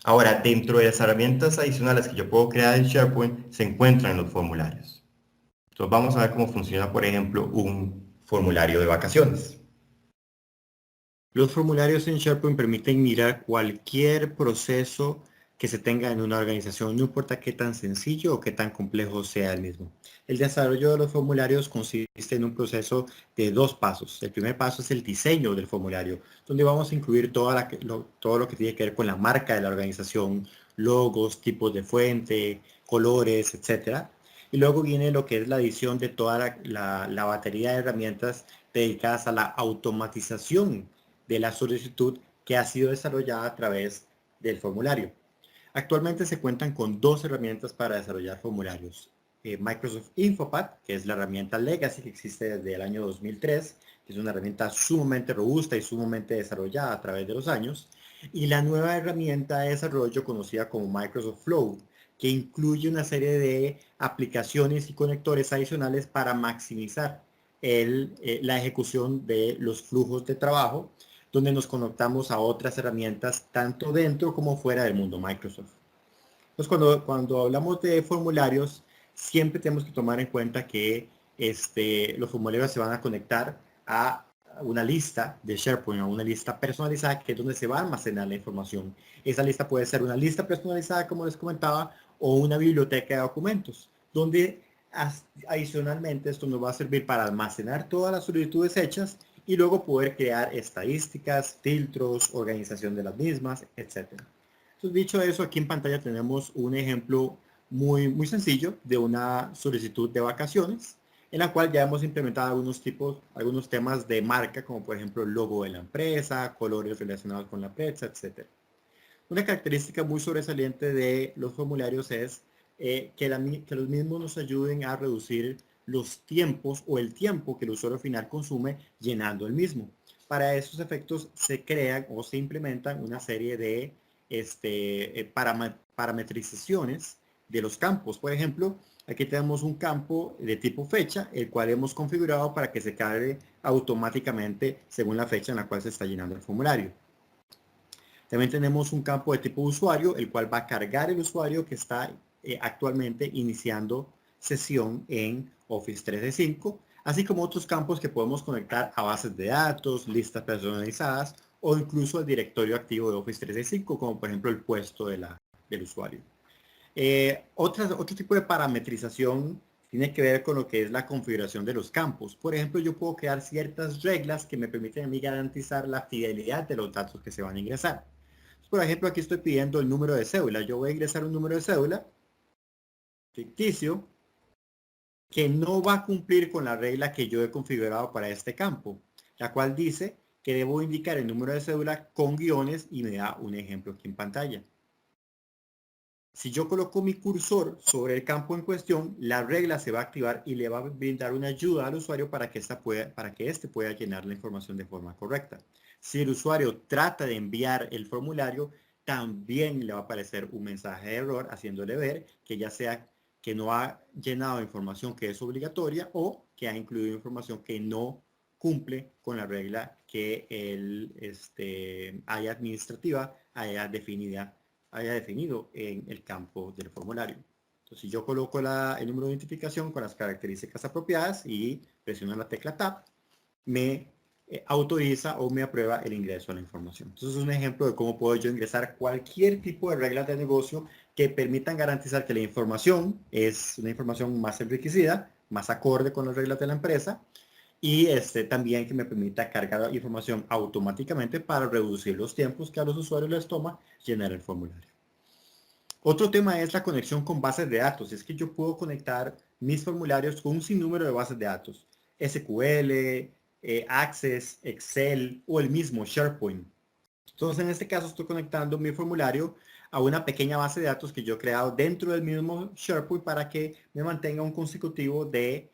Ahora, dentro de las herramientas adicionales que yo puedo crear en SharePoint, se encuentran los formularios. Entonces vamos a ver cómo funciona, por ejemplo, un formulario de vacaciones. Los formularios en SharePoint permiten mirar cualquier proceso que se tenga en una organización, no importa qué tan sencillo o qué tan complejo sea el mismo. El desarrollo de los formularios consiste en un proceso de dos pasos. El primer paso es el diseño del formulario, donde vamos a incluir todo lo que tiene que ver con la marca de la organización, logos, tipos de fuente, colores, etc. Y luego viene lo que es la adición de toda la batería de herramientas dedicadas a la automatización de la solicitud que ha sido desarrollada a través del formulario. Actualmente se cuentan con dos herramientas para desarrollar formularios. Microsoft Infopad, que es la herramienta Legacy que existe desde el año 2003, que es una herramienta sumamente robusta y sumamente desarrollada a través de los años, y la nueva herramienta de desarrollo conocida como Microsoft Flow, que incluye una serie de aplicaciones y conectores adicionales para maximizar la ejecución de los flujos de trabajo, donde nos conectamos a otras herramientas tanto dentro como fuera del mundo Microsoft. Entonces, cuando hablamos de formularios, siempre tenemos que tomar en cuenta que los formularios se van a conectar a una lista de SharePoint, a una lista personalizada, que es donde se va a almacenar la información. Esa lista puede ser una lista personalizada, como les comentaba, o una biblioteca de documentos, donde adicionalmente esto nos va a servir para almacenar todas las solicitudes hechas y luego poder crear estadísticas, filtros, organización de las mismas, etc. Entonces, dicho eso, aquí en pantalla tenemos un ejemplo muy sencillo de una solicitud de vacaciones, en la cual ya hemos implementado algunos temas de marca, como por ejemplo el logo de la empresa, colores relacionados con la empresa, etc. Una característica muy sobresaliente de los formularios es que los mismos nos ayuden a reducir los tiempos o el tiempo que el usuario final consume llenando el mismo. Para esos efectos se crean o se implementan una serie de parametrizaciones de los campos. Por ejemplo, aquí tenemos un campo de tipo fecha, el cual hemos configurado para que se cargue automáticamente según la fecha en la cual se está llenando el formulario. También tenemos un campo de tipo usuario, el cual va a cargar el usuario que está actualmente iniciando sesión en Office 365, así como otros campos que podemos conectar a bases de datos, listas personalizadas o incluso al directorio activo de Office 365, como por ejemplo el puesto del usuario. Otro tipo de parametrización tiene que ver con lo que es la configuración de los campos. Por ejemplo, yo puedo crear ciertas reglas que me permiten a mí garantizar la fidelidad de los datos que se van a ingresar. Por ejemplo, aquí estoy pidiendo el número de cédula. Yo voy a ingresar un número de cédula ficticio que no va a cumplir con la regla que yo he configurado para este campo, la cual dice que debo indicar el número de cédula con guiones y me da un ejemplo aquí en pantalla. Si yo coloco mi cursor sobre el campo en cuestión, la regla se va a activar y le va a brindar una ayuda al usuario para que éste pueda llenar la información de forma correcta. Si el usuario trata de enviar el formulario, también le va a aparecer un mensaje de error haciéndole ver que ya sea que no ha llenado información que es obligatoria o que ha incluido información que no cumple con la regla que el área administrativa haya definido en el campo del formulario. Entonces, si yo coloco el número de identificación con las características apropiadas y presiono la tecla Tab, me autoriza o me aprueba el ingreso a la información. Entonces, es un ejemplo de cómo puedo yo ingresar cualquier tipo de reglas de negocio que permitan garantizar que la información es una información más enriquecida, más acorde con las reglas de la empresa, y también que me permita cargar información automáticamente para reducir los tiempos que a los usuarios les toma llenar el formulario. Otro tema es la conexión con bases de datos. Es que yo puedo conectar mis formularios con un sinnúmero de bases de datos. SQL, Access, Excel o el mismo SharePoint. Entonces, en este caso estoy conectando mi formulario a una pequeña base de datos que yo he creado dentro del mismo SharePoint para que me mantenga un consecutivo de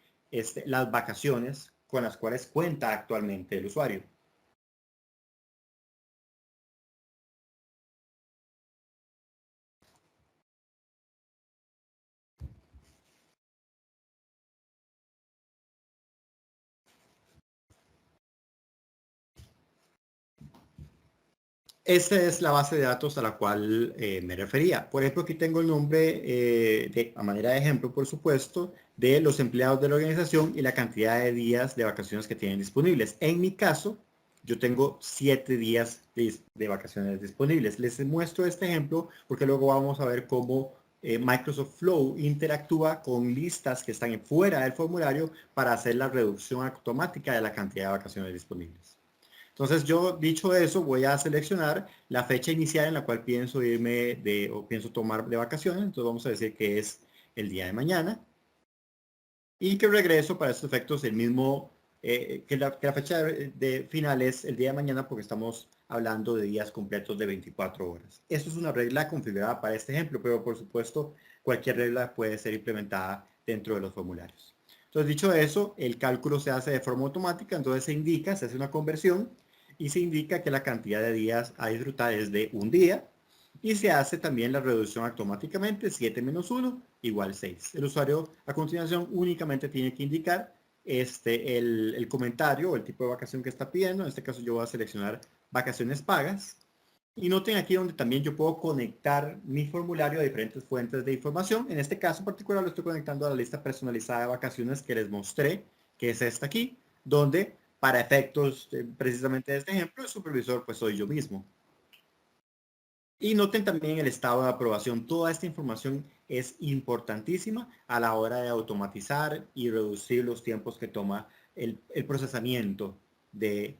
las vacaciones con las cuales cuenta actualmente el usuario. Esta es la base de datos a la cual me refería. Por ejemplo, aquí tengo el nombre, a manera de ejemplo, por supuesto, de los empleados de la organización y la cantidad de días de vacaciones que tienen disponibles. En mi caso, yo tengo 7 días de vacaciones disponibles. Les muestro este ejemplo porque luego vamos a ver cómo Microsoft Flow interactúa con listas que están fuera del formulario para hacer la reducción automática de la cantidad de vacaciones disponibles. Entonces yo, dicho eso, voy a seleccionar la fecha inicial en la cual pienso irme o pienso tomar de vacaciones. Entonces vamos a decir que es el día de mañana. Y que regreso para estos efectos el mismo, que la fecha de final es el día de mañana porque estamos hablando de días completos de 24 horas. Eso es una regla configurada para este ejemplo, pero por supuesto cualquier regla puede ser implementada dentro de los formularios. Entonces, dicho eso, el cálculo se hace de forma automática, entonces se indica, se hace una conversión y se indica que la cantidad de días a disfrutar es de un día y se hace también la reducción automáticamente, 7 menos 1 igual 6. El usuario a continuación únicamente tiene que indicar el comentario o el tipo de vacación que está pidiendo. En este caso yo voy a seleccionar vacaciones pagas. Y noten aquí donde también yo puedo conectar mi formulario a diferentes fuentes de información. En este caso particular lo estoy conectando a la lista personalizada de vacaciones que les mostré, que es esta aquí, donde para efectos precisamente de este ejemplo, el supervisor pues soy yo mismo. Y noten también el estado de aprobación. Toda esta información es importantísima a la hora de automatizar y reducir los tiempos que toma el procesamiento de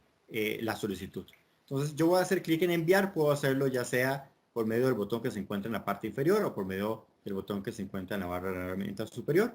la solicitud. Entonces yo voy a hacer clic en enviar, puedo hacerlo ya sea por medio del botón que se encuentra en la parte inferior o por medio del botón que se encuentra en la barra de herramientas superior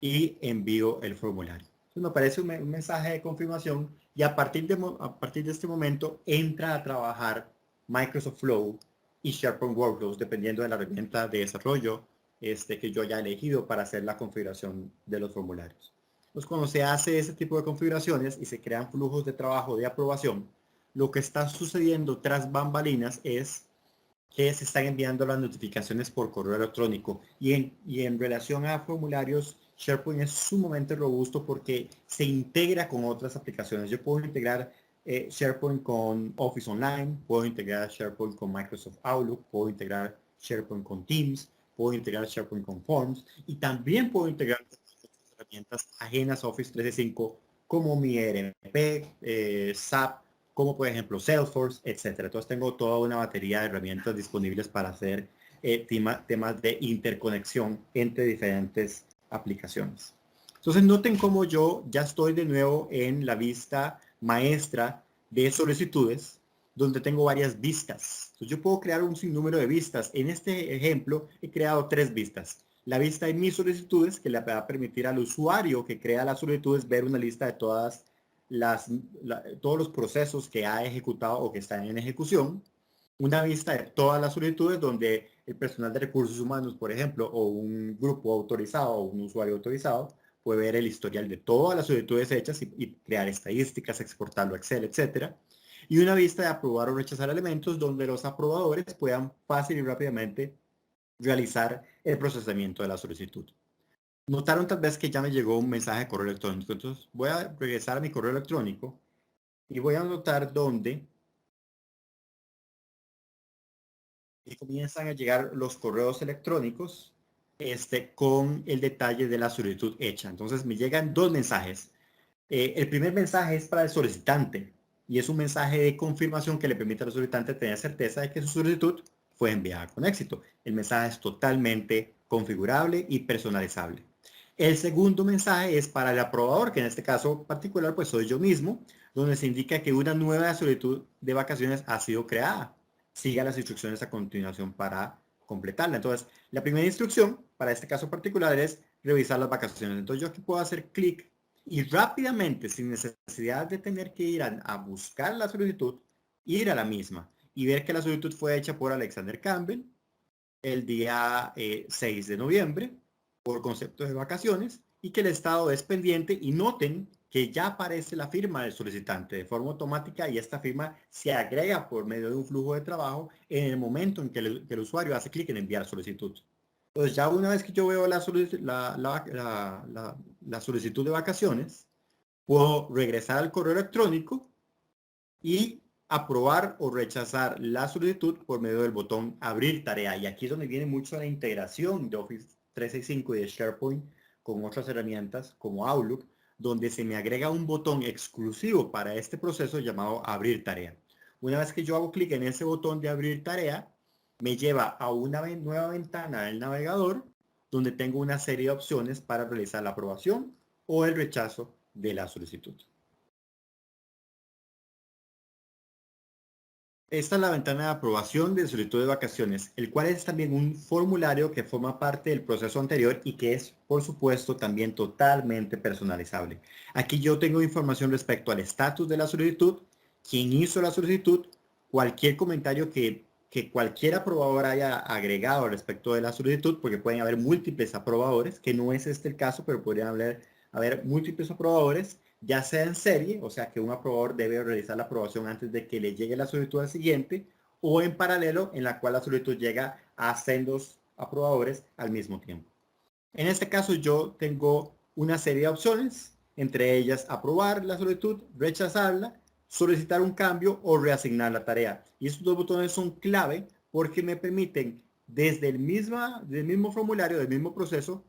y envío el formulario. Entonces me aparece un mensaje de confirmación y a partir de este momento entra a trabajar Microsoft Flow y SharePoint Workflows dependiendo de la herramienta de desarrollo que yo haya elegido para hacer la configuración de los formularios. Entonces cuando se hace ese tipo de configuraciones y se crean flujos de trabajo de aprobación, lo que está sucediendo tras bambalinas es que se están enviando las notificaciones por correo electrónico. Y en relación a formularios, SharePoint es sumamente robusto porque se integra con otras aplicaciones. Yo puedo integrar SharePoint con Office Online, puedo integrar SharePoint con Microsoft Outlook, puedo integrar SharePoint con Teams, puedo integrar SharePoint con Forms y también puedo integrar herramientas ajenas a Office 365 como mi ERP, SAP, como por ejemplo Salesforce, etcétera. Entonces tengo toda una batería de herramientas disponibles para hacer temas de interconexión entre diferentes aplicaciones. Entonces noten cómo yo ya estoy de nuevo en la vista maestra de solicitudes, donde tengo varias vistas. Entonces yo puedo crear un sinnúmero de vistas. En este ejemplo he creado 3 vistas. La vista de mis solicitudes, que le va a permitir al usuario que crea las solicitudes ver una lista de todos los procesos que ha ejecutado o que están en ejecución. Una vista de todas las solicitudes donde el personal de recursos humanos, por ejemplo, o un grupo autorizado o un usuario autorizado, puede ver el historial de todas las solicitudes hechas y crear estadísticas, exportarlo a Excel, etcétera. y una vista de aprobar o rechazar elementos donde los aprobadores puedan fácil y rápidamente realizar el procesamiento de la solicitud. Notaron tal vez que ya me llegó un mensaje de correo electrónico, entonces voy a regresar a mi correo electrónico y voy a anotar dónde comienzan a llegar los correos electrónicos con el detalle de la solicitud hecha. Entonces me llegan dos mensajes. El primer mensaje es para el solicitante y es un mensaje de confirmación que le permite al solicitante tener certeza de que su solicitud fue enviada con éxito. El mensaje es totalmente configurable y personalizable. El segundo mensaje es para el aprobador, que en este caso particular pues soy yo mismo, donde se indica que una nueva solicitud de vacaciones ha sido creada. Siga las instrucciones a continuación para completarla. Entonces, la primera instrucción para este caso particular es revisar las vacaciones. Entonces, yo aquí puedo hacer clic y rápidamente, sin necesidad de tener que ir a buscar la solicitud, ir a la misma y ver que la solicitud fue hecha por Alexander Campbell el día 6 de noviembre por conceptos de vacaciones y que el estado es pendiente, y noten que ya aparece la firma del solicitante de forma automática y esta firma se agrega por medio de un flujo de trabajo en el momento en que el usuario hace clic en enviar solicitud. Entonces ya una vez que yo veo la solicitud de vacaciones, puedo regresar al correo electrónico y aprobar o rechazar la solicitud por medio del botón abrir tarea. Y aquí es donde viene mucho la integración de Office 365 y de SharePoint con otras herramientas como Outlook, donde se me agrega un botón exclusivo para este proceso llamado abrir tarea. Una vez que yo hago clic en ese botón de abrir tarea, me lleva a una nueva ventana del navegador donde tengo una serie de opciones para realizar la aprobación o el rechazo de la solicitud. Esta es la ventana de aprobación de solicitud de vacaciones, el cual es también un formulario que forma parte del proceso anterior y que es, por supuesto, también totalmente personalizable. Aquí yo tengo información respecto al estatus de la solicitud, quién hizo la solicitud, cualquier comentario que cualquier aprobador haya agregado respecto de la solicitud, porque pueden haber múltiples aprobadores, que no es este el caso, pero podrían haber múltiples aprobadores, ya sea en serie, o sea que un aprobador debe realizar la aprobación antes de que le llegue la solicitud al siguiente, o en paralelo, en la cual la solicitud llega a sendos aprobadores al mismo tiempo. En este caso yo tengo una serie de opciones, entre ellas aprobar la solicitud, rechazarla, solicitar un cambio o reasignar la tarea. Y estos dos botones son clave porque me permiten desde el mismo formulario, del mismo proceso,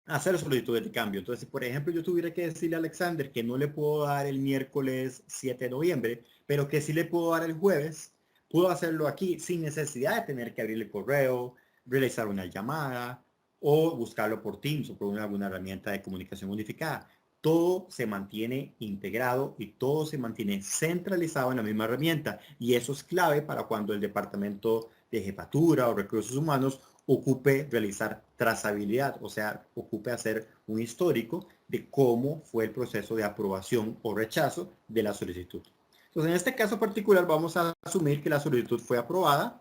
hacer solicitudes de cambio. Entonces, si por ejemplo yo tuviera que decirle a Alexander que no le puedo dar el miércoles 7 de noviembre, pero que sí le puedo dar el jueves, puedo hacerlo aquí sin necesidad de tener que abrir el correo, realizar una llamada o buscarlo por Teams o por alguna herramienta de comunicación unificada. Todo se mantiene integrado y todo se mantiene centralizado en la misma herramienta, y eso es clave para cuando el departamento de jefatura o recursos humanos ocupe realizar trazabilidad, o sea, ocupe hacer un histórico de cómo fue el proceso de aprobación o rechazo de la solicitud. Entonces, en este caso particular vamos a asumir que la solicitud fue aprobada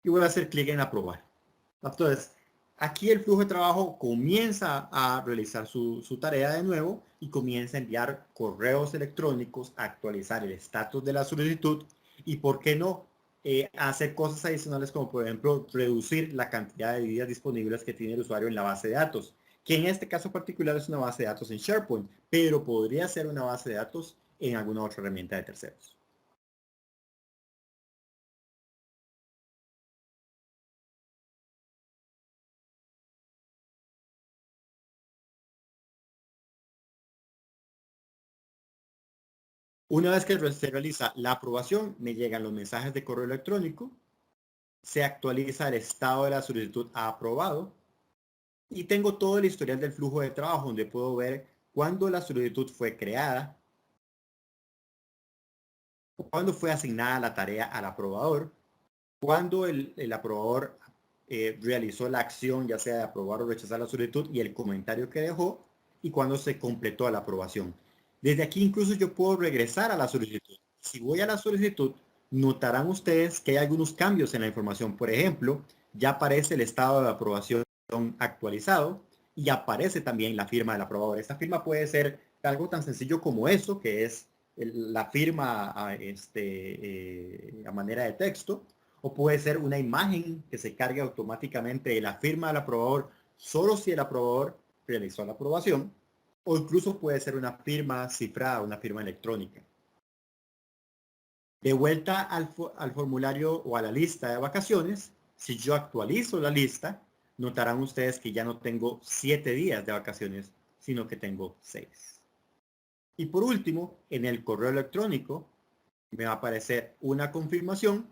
y voy a hacer clic en aprobar. Entonces, aquí el flujo de trabajo comienza a realizar su tarea de nuevo y comienza a enviar correos electrónicos, a actualizar el estatus de la solicitud y, ¿por qué no?, hacer cosas adicionales como por ejemplo reducir la cantidad de días disponibles que tiene el usuario en la base de datos, que en este caso particular es una base de datos en SharePoint, pero podría ser una base de datos en alguna otra herramienta de terceros. Una vez que se realiza la aprobación, me llegan los mensajes de correo electrónico, se actualiza el estado de la solicitud a aprobado y tengo todo el historial del flujo de trabajo, donde puedo ver cuándo la solicitud fue creada, cuándo fue asignada la tarea al aprobador, cuándo el aprobador realizó la acción, ya sea de aprobar o rechazar la solicitud, y el comentario que dejó, y cuándo se completó la aprobación. Desde aquí incluso yo puedo regresar a la solicitud. Si voy a la solicitud, notarán ustedes que hay algunos cambios en la información. Por ejemplo, ya aparece el estado de aprobación actualizado y aparece también la firma del aprobador. Esta firma puede ser algo tan sencillo como eso, que es la firma a manera de texto, o puede ser una imagen que se cargue automáticamente de la firma del aprobador solo si el aprobador realizó la aprobación, o incluso puede ser una firma cifrada, una firma electrónica. De vuelta al formulario o a la lista de vacaciones, si yo actualizo la lista, notarán ustedes que ya no tengo 7 días de vacaciones, sino que tengo 6. Y por último, en el correo electrónico me va a aparecer una confirmación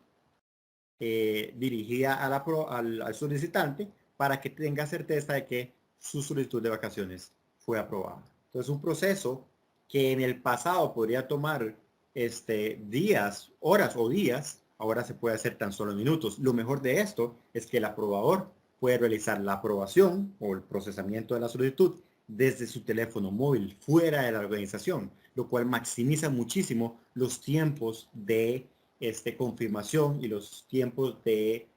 dirigida al solicitante para que tenga certeza de que su solicitud de vacaciones fue aprobada. Entonces, un proceso que en el pasado podría tomar días, horas o días, ahora se puede hacer tan solo minutos. Lo mejor de esto es que el aprobador puede realizar la aprobación o el procesamiento de la solicitud desde su teléfono móvil fuera de la organización, lo cual maximiza muchísimo los tiempos de confirmación y los tiempos de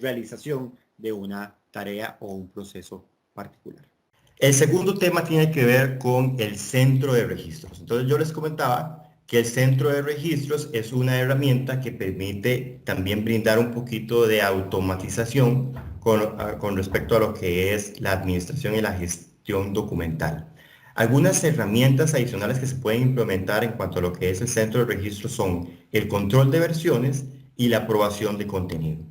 realización de una tarea o un proceso particular. El segundo tema tiene que ver con el centro de registros. Entonces yo les comentaba que el centro de registros es una herramienta que permite también brindar un poquito de automatización con respecto a lo que es la administración y la gestión documental. Algunas herramientas adicionales que se pueden implementar en cuanto a lo que es el centro de registros son el control de versiones y la aprobación de contenido.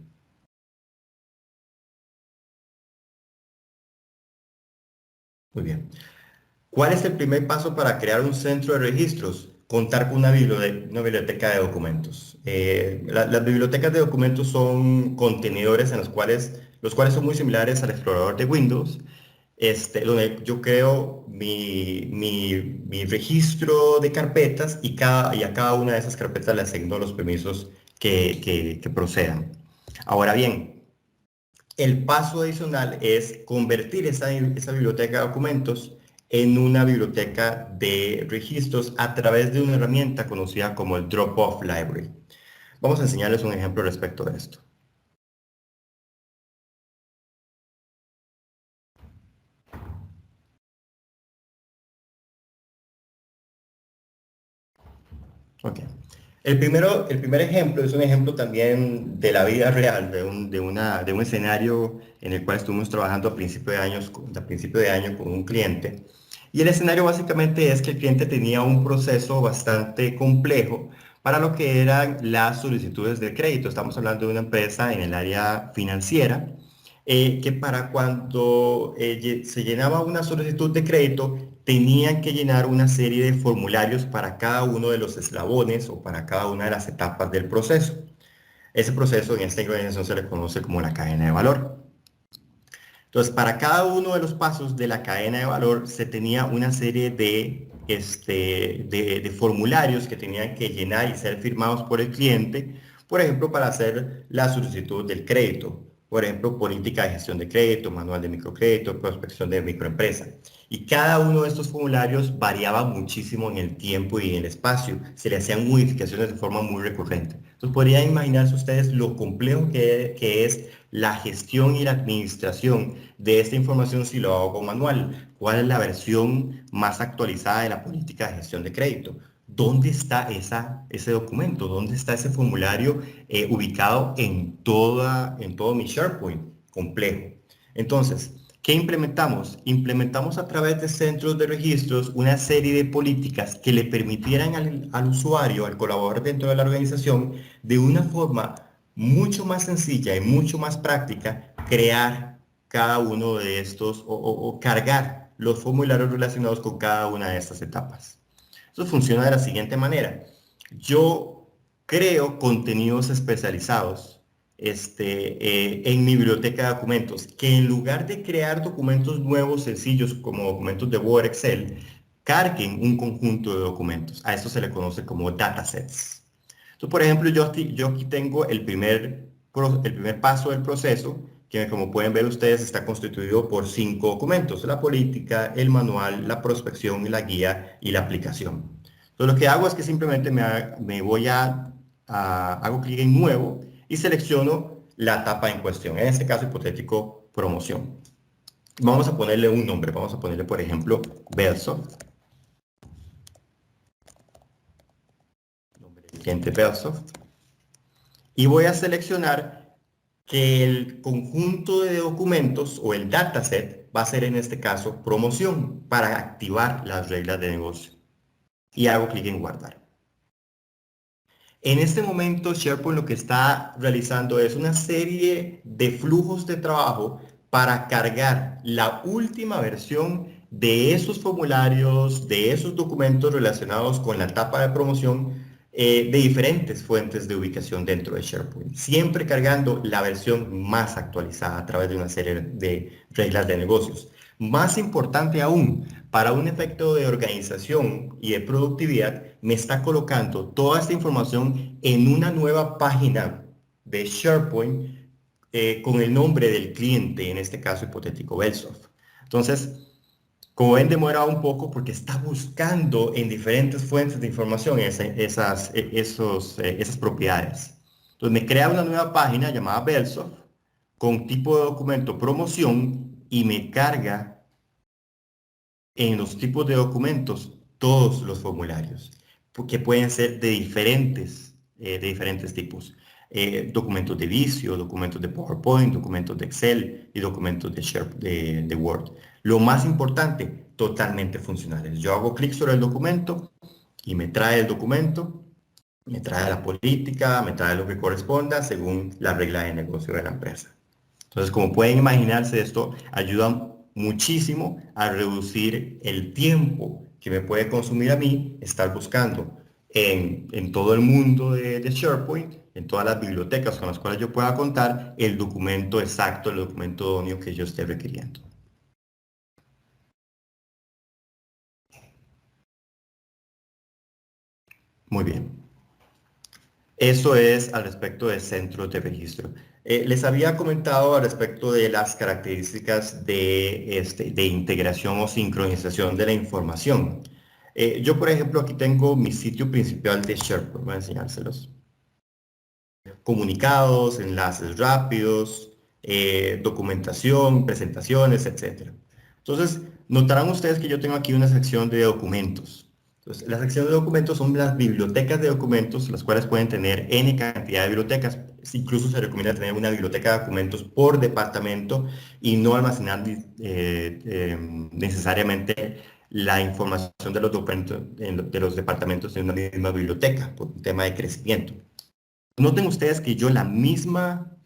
Muy bien. ¿Cuál es el primer paso para crear un centro de registros? Contar con una biblioteca de documentos. Las bibliotecas de documentos son contenedores en los cuales son muy similares al explorador de Windows, donde yo creo mi registro de carpetas y a cada una de esas carpetas le asigno los permisos que procedan. Ahora bien, el paso adicional es convertir esa biblioteca de documentos en una biblioteca de registros a través de una herramienta conocida como el Drop-off Library. Vamos a enseñarles un ejemplo respecto a esto. Ok. El primer ejemplo es un ejemplo también de la vida real, de un escenario en el cual estuvimos trabajando a principio de año con un cliente. Y el escenario básicamente es que el cliente tenía un proceso bastante complejo para lo que eran las solicitudes de crédito. Estamos hablando de una empresa en el área financiera que para cuando se llenaba una solicitud de crédito, tenían que llenar una serie de formularios para cada uno de los eslabones o para cada una de las etapas del proceso. Ese proceso en esta organización se le conoce como la cadena de valor. Entonces, para cada uno de los pasos de la cadena de valor se tenía una serie de formularios que tenían que llenar y ser firmados por el cliente, por ejemplo, para hacer la solicitud del crédito. Por ejemplo, política de gestión de crédito, manual de microcrédito, prospección de microempresa. Y cada uno de estos formularios variaba muchísimo en el tiempo y en el espacio. Se le hacían modificaciones de forma muy recurrente. Entonces, podrían imaginarse ustedes lo complejo que es la gestión y la administración de esta información si lo hago manual. ¿Cuál es la versión más actualizada de la política de gestión de crédito? ¿Dónde está ese documento? ¿Dónde está ese formulario ubicado en todo mi SharePoint complejo? Entonces, ¿qué implementamos? Implementamos a través de centros de registros una serie de políticas que le permitieran al usuario, al colaborador dentro de la organización, de una forma mucho más sencilla y mucho más práctica, crear cada uno de estos o cargar los formularios relacionados con cada una de estas etapas. Eso funciona de la siguiente manera. Yo creo contenidos especializados en mi biblioteca de documentos, que en lugar de crear documentos nuevos, sencillos, como documentos de Word, Excel, carguen un conjunto de documentos. A esto se le conoce como datasets. Entonces, por ejemplo, yo aquí tengo el primer paso del proceso, que como pueden ver ustedes está constituido por 5 documentos: la política, el manual, la prospección, la guía y la aplicación. Entonces lo que hago es que simplemente hago clic en nuevo y selecciono la etapa en cuestión, en este caso hipotético, promoción. Vamos a ponerle un nombre, vamos a ponerle por ejemplo verso. cliente Belsoft. Y voy a seleccionar que el conjunto de documentos o el dataset va a ser en este caso promoción para activar las reglas de negocio. Y hago clic en guardar. En este momento SharePoint lo que está realizando es una serie de flujos de trabajo para cargar la última versión de esos formularios, de esos documentos relacionados con la etapa de promoción de diferentes fuentes de ubicación dentro de SharePoint, siempre cargando la versión más actualizada a través de una serie de reglas de negocios. Más importante aún, para un efecto de organización y de productividad, me está colocando toda esta información en una nueva página de SharePoint con el nombre del cliente, en este caso hipotético Belsoft. Entonces, como ven, demora un poco porque está buscando en diferentes fuentes de información esas propiedades. Entonces me crea una nueva página llamada Belsoft con tipo de documento promoción y me carga en los tipos de documentos todos los formularios, que pueden ser de diferentes tipos. Documentos de vicio, documentos de PowerPoint, documentos de Excel y documentos de Word. Lo más importante, totalmente funcionales. Yo hago clic sobre el documento y me trae el documento, me trae la política, me trae lo que corresponda según la regla de negocio de la empresa. Entonces, como pueden imaginarse, esto ayuda muchísimo a reducir el tiempo que me puede consumir a mí estar buscando en todo el mundo de SharePoint, en todas las bibliotecas con las cuales yo pueda contar, el documento exacto, el documento idóneo que yo esté requiriendo. Muy bien. Eso es al respecto de centros de registro. Les había comentado al respecto de las características de integración o sincronización de la información. Yo, por ejemplo, aquí tengo mi sitio principal de SharePoint. Voy a enseñárselos. Comunicados, enlaces rápidos, documentación, presentaciones, etc. Entonces, notarán ustedes que yo tengo aquí una sección de documentos. Entonces, la sección de documentos son las bibliotecas de documentos, las cuales pueden tener N cantidad de bibliotecas. Incluso se recomienda tener una biblioteca de documentos por departamento y no almacenar necesariamente la información de los departamentos en una misma biblioteca por un tema de crecimiento. Noten ustedes que yo la misma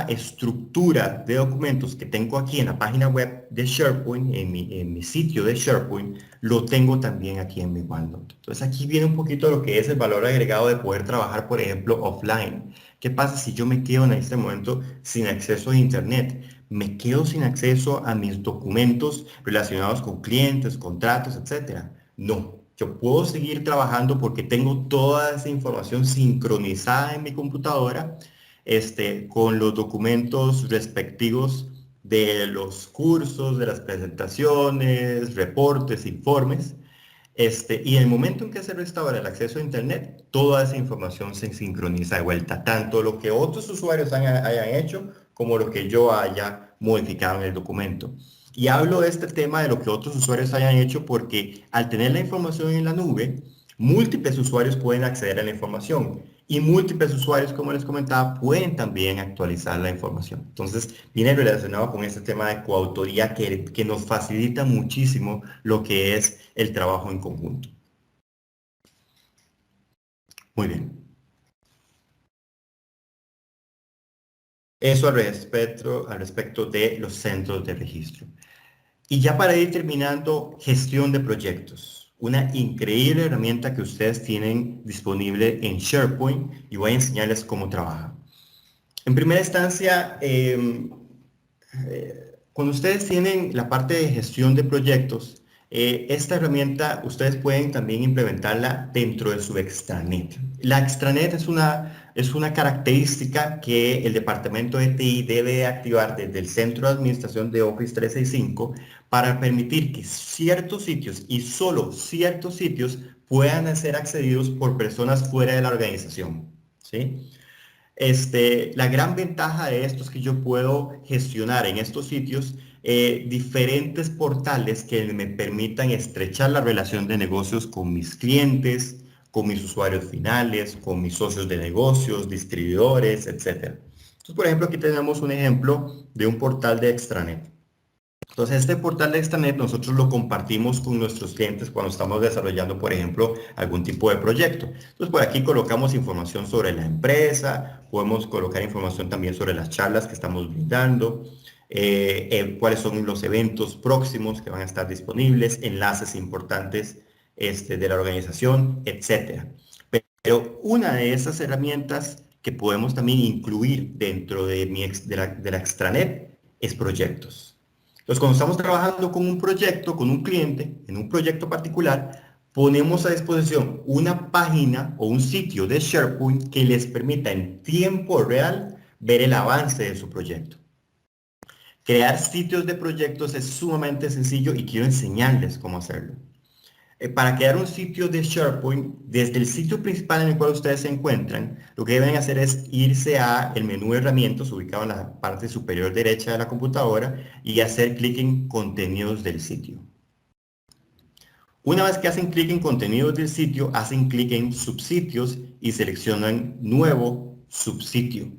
estructura de documentos que tengo aquí en la página web de SharePoint, en mi sitio de SharePoint, lo tengo también aquí en mi OneNote. Entonces aquí viene un poquito lo que es el valor agregado de poder trabajar, por ejemplo, offline. ¿Qué pasa si yo me quedo en este momento sin acceso a Internet? Me quedo sin acceso a mis documentos relacionados con clientes, contratos, etcétera. No, yo puedo seguir trabajando porque tengo toda esa información sincronizada en mi computadora con los documentos respectivos de los cursos, de las presentaciones, reportes, informes. Y en el momento en que se restaura el acceso a Internet, toda esa información se sincroniza de vuelta, tanto lo que otros usuarios hayan hecho como lo que yo haya modificado en el documento. Y hablo de este tema de lo que otros usuarios hayan hecho porque al tener la información en la nube, múltiples usuarios pueden acceder a la información y múltiples usuarios, como les comentaba, pueden también actualizar la información. Entonces, viene relacionado con este tema de coautoría que nos facilita muchísimo lo que es el trabajo en conjunto. Muy bien. Eso al respecto de los centros de registro. Y ya para ir terminando, gestión de proyectos. Una increíble herramienta que ustedes tienen disponible en SharePoint y voy a enseñarles cómo trabaja. En primera instancia, cuando ustedes tienen la parte de gestión de proyectos, esta herramienta ustedes pueden también implementarla dentro de su extranet. La extranet es una característica que el departamento de TI debe activar desde el centro de administración de Office 365 para permitir que ciertos sitios y solo ciertos sitios puedan ser accedidos por personas fuera de la organización, ¿sí? La gran ventaja de esto es que yo puedo gestionar en estos sitios diferentes portales que me permitan estrechar la relación de negocios con mis clientes, con mis usuarios finales, con mis socios de negocios, distribuidores, etc. Entonces, por ejemplo, aquí tenemos un ejemplo de un portal de extranet. Entonces, este portal de extranet nosotros lo compartimos con nuestros clientes cuando estamos desarrollando, por ejemplo, algún tipo de proyecto. Entonces, por aquí colocamos información sobre la empresa, podemos colocar información también sobre las charlas que estamos brindando, cuáles son los eventos próximos que van a estar disponibles, enlaces importantes de la organización, etcétera. Pero una de esas herramientas que podemos también incluir dentro de la extranet es proyectos. Entonces, cuando estamos trabajando con un proyecto, con un cliente, en un proyecto particular, ponemos a disposición una página o un sitio de SharePoint que les permita en tiempo real ver el avance de su proyecto. Crear sitios de proyectos es sumamente sencillo y quiero enseñarles cómo hacerlo. Para crear un sitio de SharePoint, desde el sitio principal en el cual ustedes se encuentran, lo que deben hacer es irse a el menú de herramientas ubicado en la parte superior derecha de la computadora y hacer clic en contenidos del sitio. Una vez que hacen clic en contenidos del sitio, hacen clic en subsitios y seleccionan nuevo subsitio.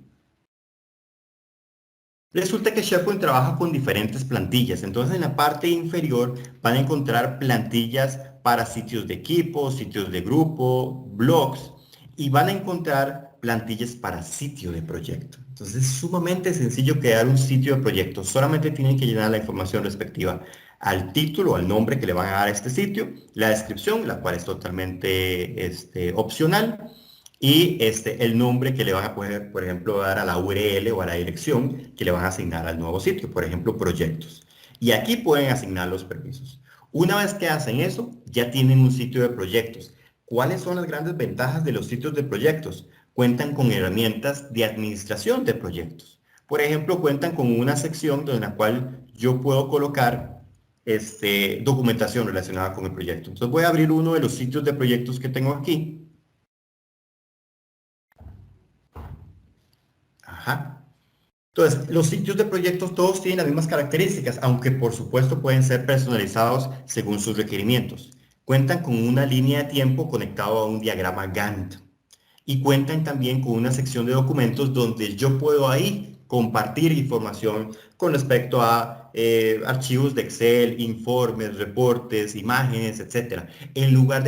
Resulta que SharePoint trabaja con diferentes plantillas, entonces en la parte inferior van a encontrar plantillas para sitios de equipo, sitios de grupo, blogs, y van a encontrar plantillas para sitio de proyecto. Entonces es sumamente sencillo crear un sitio de proyecto, solamente tienen que llenar la información respectiva al título, al nombre que le van a dar a este sitio, la descripción, la cual es totalmente opcional, y el nombre que le van a poder, por ejemplo, dar a la URL o a la dirección que le van a asignar al nuevo sitio, por ejemplo, proyectos. Y aquí pueden asignar los permisos. Una vez que hacen eso, ya tienen un sitio de proyectos. ¿Cuáles son las grandes ventajas de los sitios de proyectos? Cuentan con herramientas de administración de proyectos. Por ejemplo, cuentan con una sección en la cual yo puedo colocar documentación relacionada con el proyecto. Entonces voy a abrir uno de los sitios de proyectos que tengo aquí. Ajá. Entonces, los sitios de proyectos todos tienen las mismas características, aunque por supuesto pueden ser personalizados según sus requerimientos. Cuentan con una línea de tiempo conectado a un diagrama Gantt y cuentan también con una sección de documentos donde yo puedo ahí compartir información con respecto a archivos de Excel, informes, reportes, imágenes, etcétera, en lugar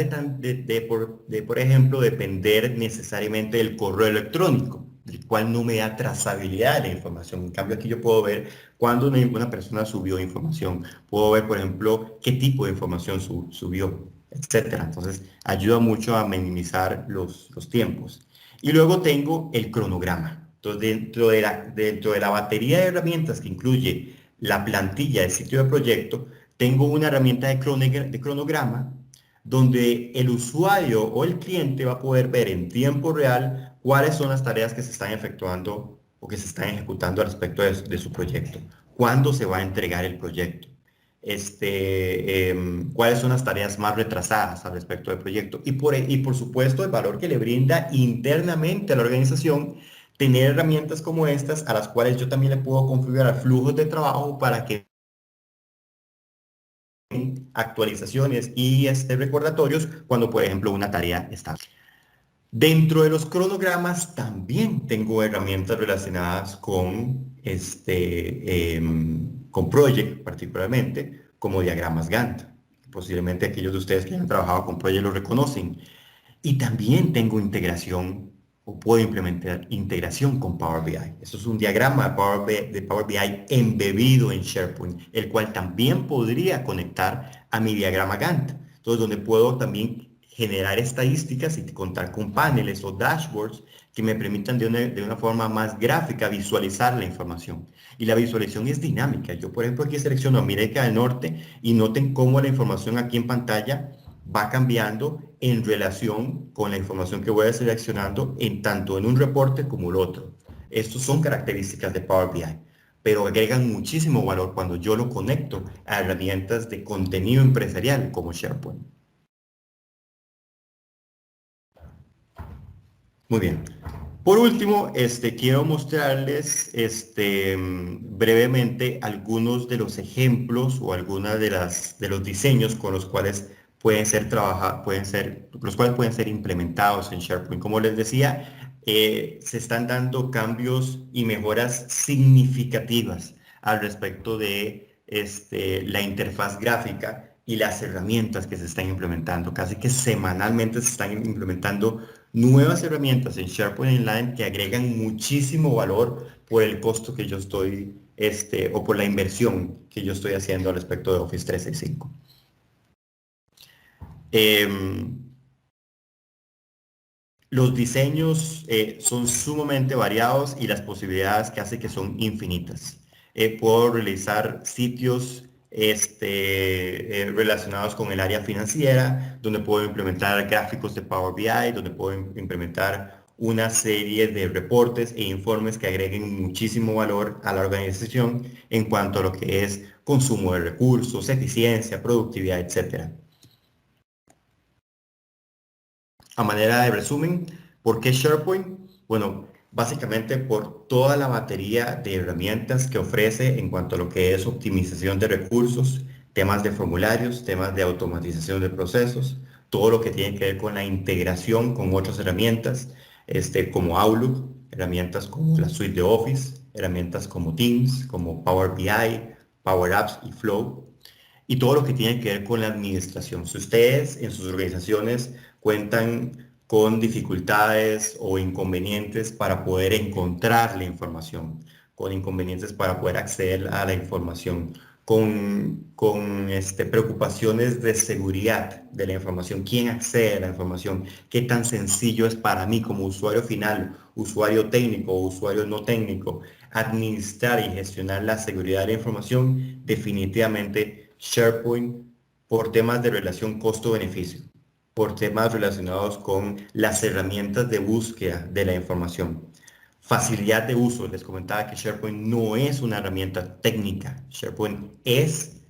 por ejemplo, depender necesariamente del correo electrónico, el cual no me da trazabilidad de la información. En cambio, aquí yo puedo ver cuándo una persona subió información, puedo ver, por ejemplo, qué tipo de información subió, etcétera. Entonces, ayuda mucho a minimizar los tiempos. Y luego tengo el cronograma. Entonces, dentro de la batería de herramientas que incluye la plantilla del sitio de proyecto, tengo una herramienta de cronograma donde el usuario o el cliente va a poder ver en tiempo real cuáles son las tareas que se están efectuando o que se están ejecutando al respecto de su proyecto, cuándo se va a entregar el proyecto, cuáles son las tareas más retrasadas al respecto del proyecto y por supuesto el valor que le brinda internamente a la organización tener herramientas como estas a las cuales yo también le puedo configurar flujos de trabajo para que actualizaciones y recordatorios cuando, por ejemplo, una tarea está. Dentro de los cronogramas también tengo herramientas relacionadas con Project particularmente, como diagramas Gantt. Posiblemente aquellos de ustedes que han trabajado con Project lo reconocen. Y también tengo integración o puedo implementar integración con Power BI. Eso es un diagrama de Power BI embebido en SharePoint, el cual también podría conectar a mi diagrama Gantt. Entonces, donde puedo también generar estadísticas y contar con paneles o dashboards que me permitan de una forma más gráfica visualizar la información. Y la visualización es dinámica. Yo, por ejemplo, aquí selecciono América del Norte y noten cómo la información aquí en pantalla va cambiando en relación con la información que voy seleccionando tanto en un reporte como el otro. Estos son características de Power BI, pero agregan muchísimo valor cuando yo lo conecto a herramientas de contenido empresarial como SharePoint. Muy bien. Por último, quiero mostrarles brevemente algunos de los ejemplos o algunas de los diseños con los cuales los cuales pueden ser implementados en SharePoint. Como les decía, se están dando cambios y mejoras significativas al respecto de la interfaz gráfica y las herramientas que se están implementando. Casi que semanalmente se están implementando nuevas herramientas en SharePoint Online que agregan muchísimo valor por el costo que yo estoy, o por la inversión que yo estoy haciendo al respecto de Office 365. Los diseños son sumamente variados y las posibilidades que hace que son infinitas. Puedo realizar sitios relacionados con el área financiera, donde puedo implementar gráficos de Power BI, donde puedo implementar una serie de reportes e informes que agreguen muchísimo valor a la organización en cuanto a lo que es consumo de recursos, eficiencia, productividad, etcétera. A manera de resumen, ¿por qué SharePoint? Bueno, básicamente por toda la batería de herramientas que ofrece en cuanto a lo que es optimización de recursos, temas de formularios, temas de automatización de procesos, todo lo que tiene que ver con la integración con otras herramientas, como Outlook, herramientas como la suite de Office, herramientas como Teams, como Power BI, Power Apps y Flow, y todo lo que tiene que ver con la administración. Si ustedes en sus organizaciones cuentan con dificultades o inconvenientes para poder encontrar la información, con inconvenientes para poder acceder a la información, con preocupaciones de seguridad de la información, quién accede a la información, qué tan sencillo es para mí como usuario final, usuario técnico o usuario no técnico, administrar y gestionar la seguridad de la información. Definitivamente SharePoint, por temas de relación costo-beneficio, por temas relacionados con las herramientas de búsqueda de la información. Facilidad de uso, les comentaba que SharePoint no es una herramienta técnica. SharePoint es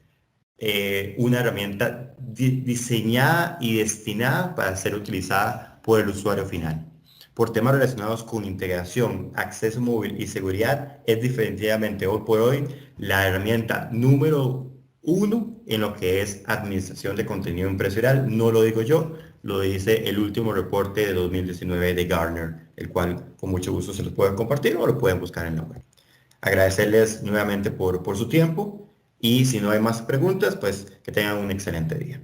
una herramienta diseñada y destinada para ser utilizada por el usuario final. Por temas relacionados con integración, acceso móvil y seguridad, es definitivamente hoy por hoy la herramienta número uno en lo que es administración de contenido empresarial. No lo digo yo, lo dice el último reporte de 2019 de Gartner, el cual con mucho gusto se los pueden compartir o lo pueden buscar en la web. Agradecerles nuevamente por su tiempo y si no hay más preguntas, pues que tengan un excelente día.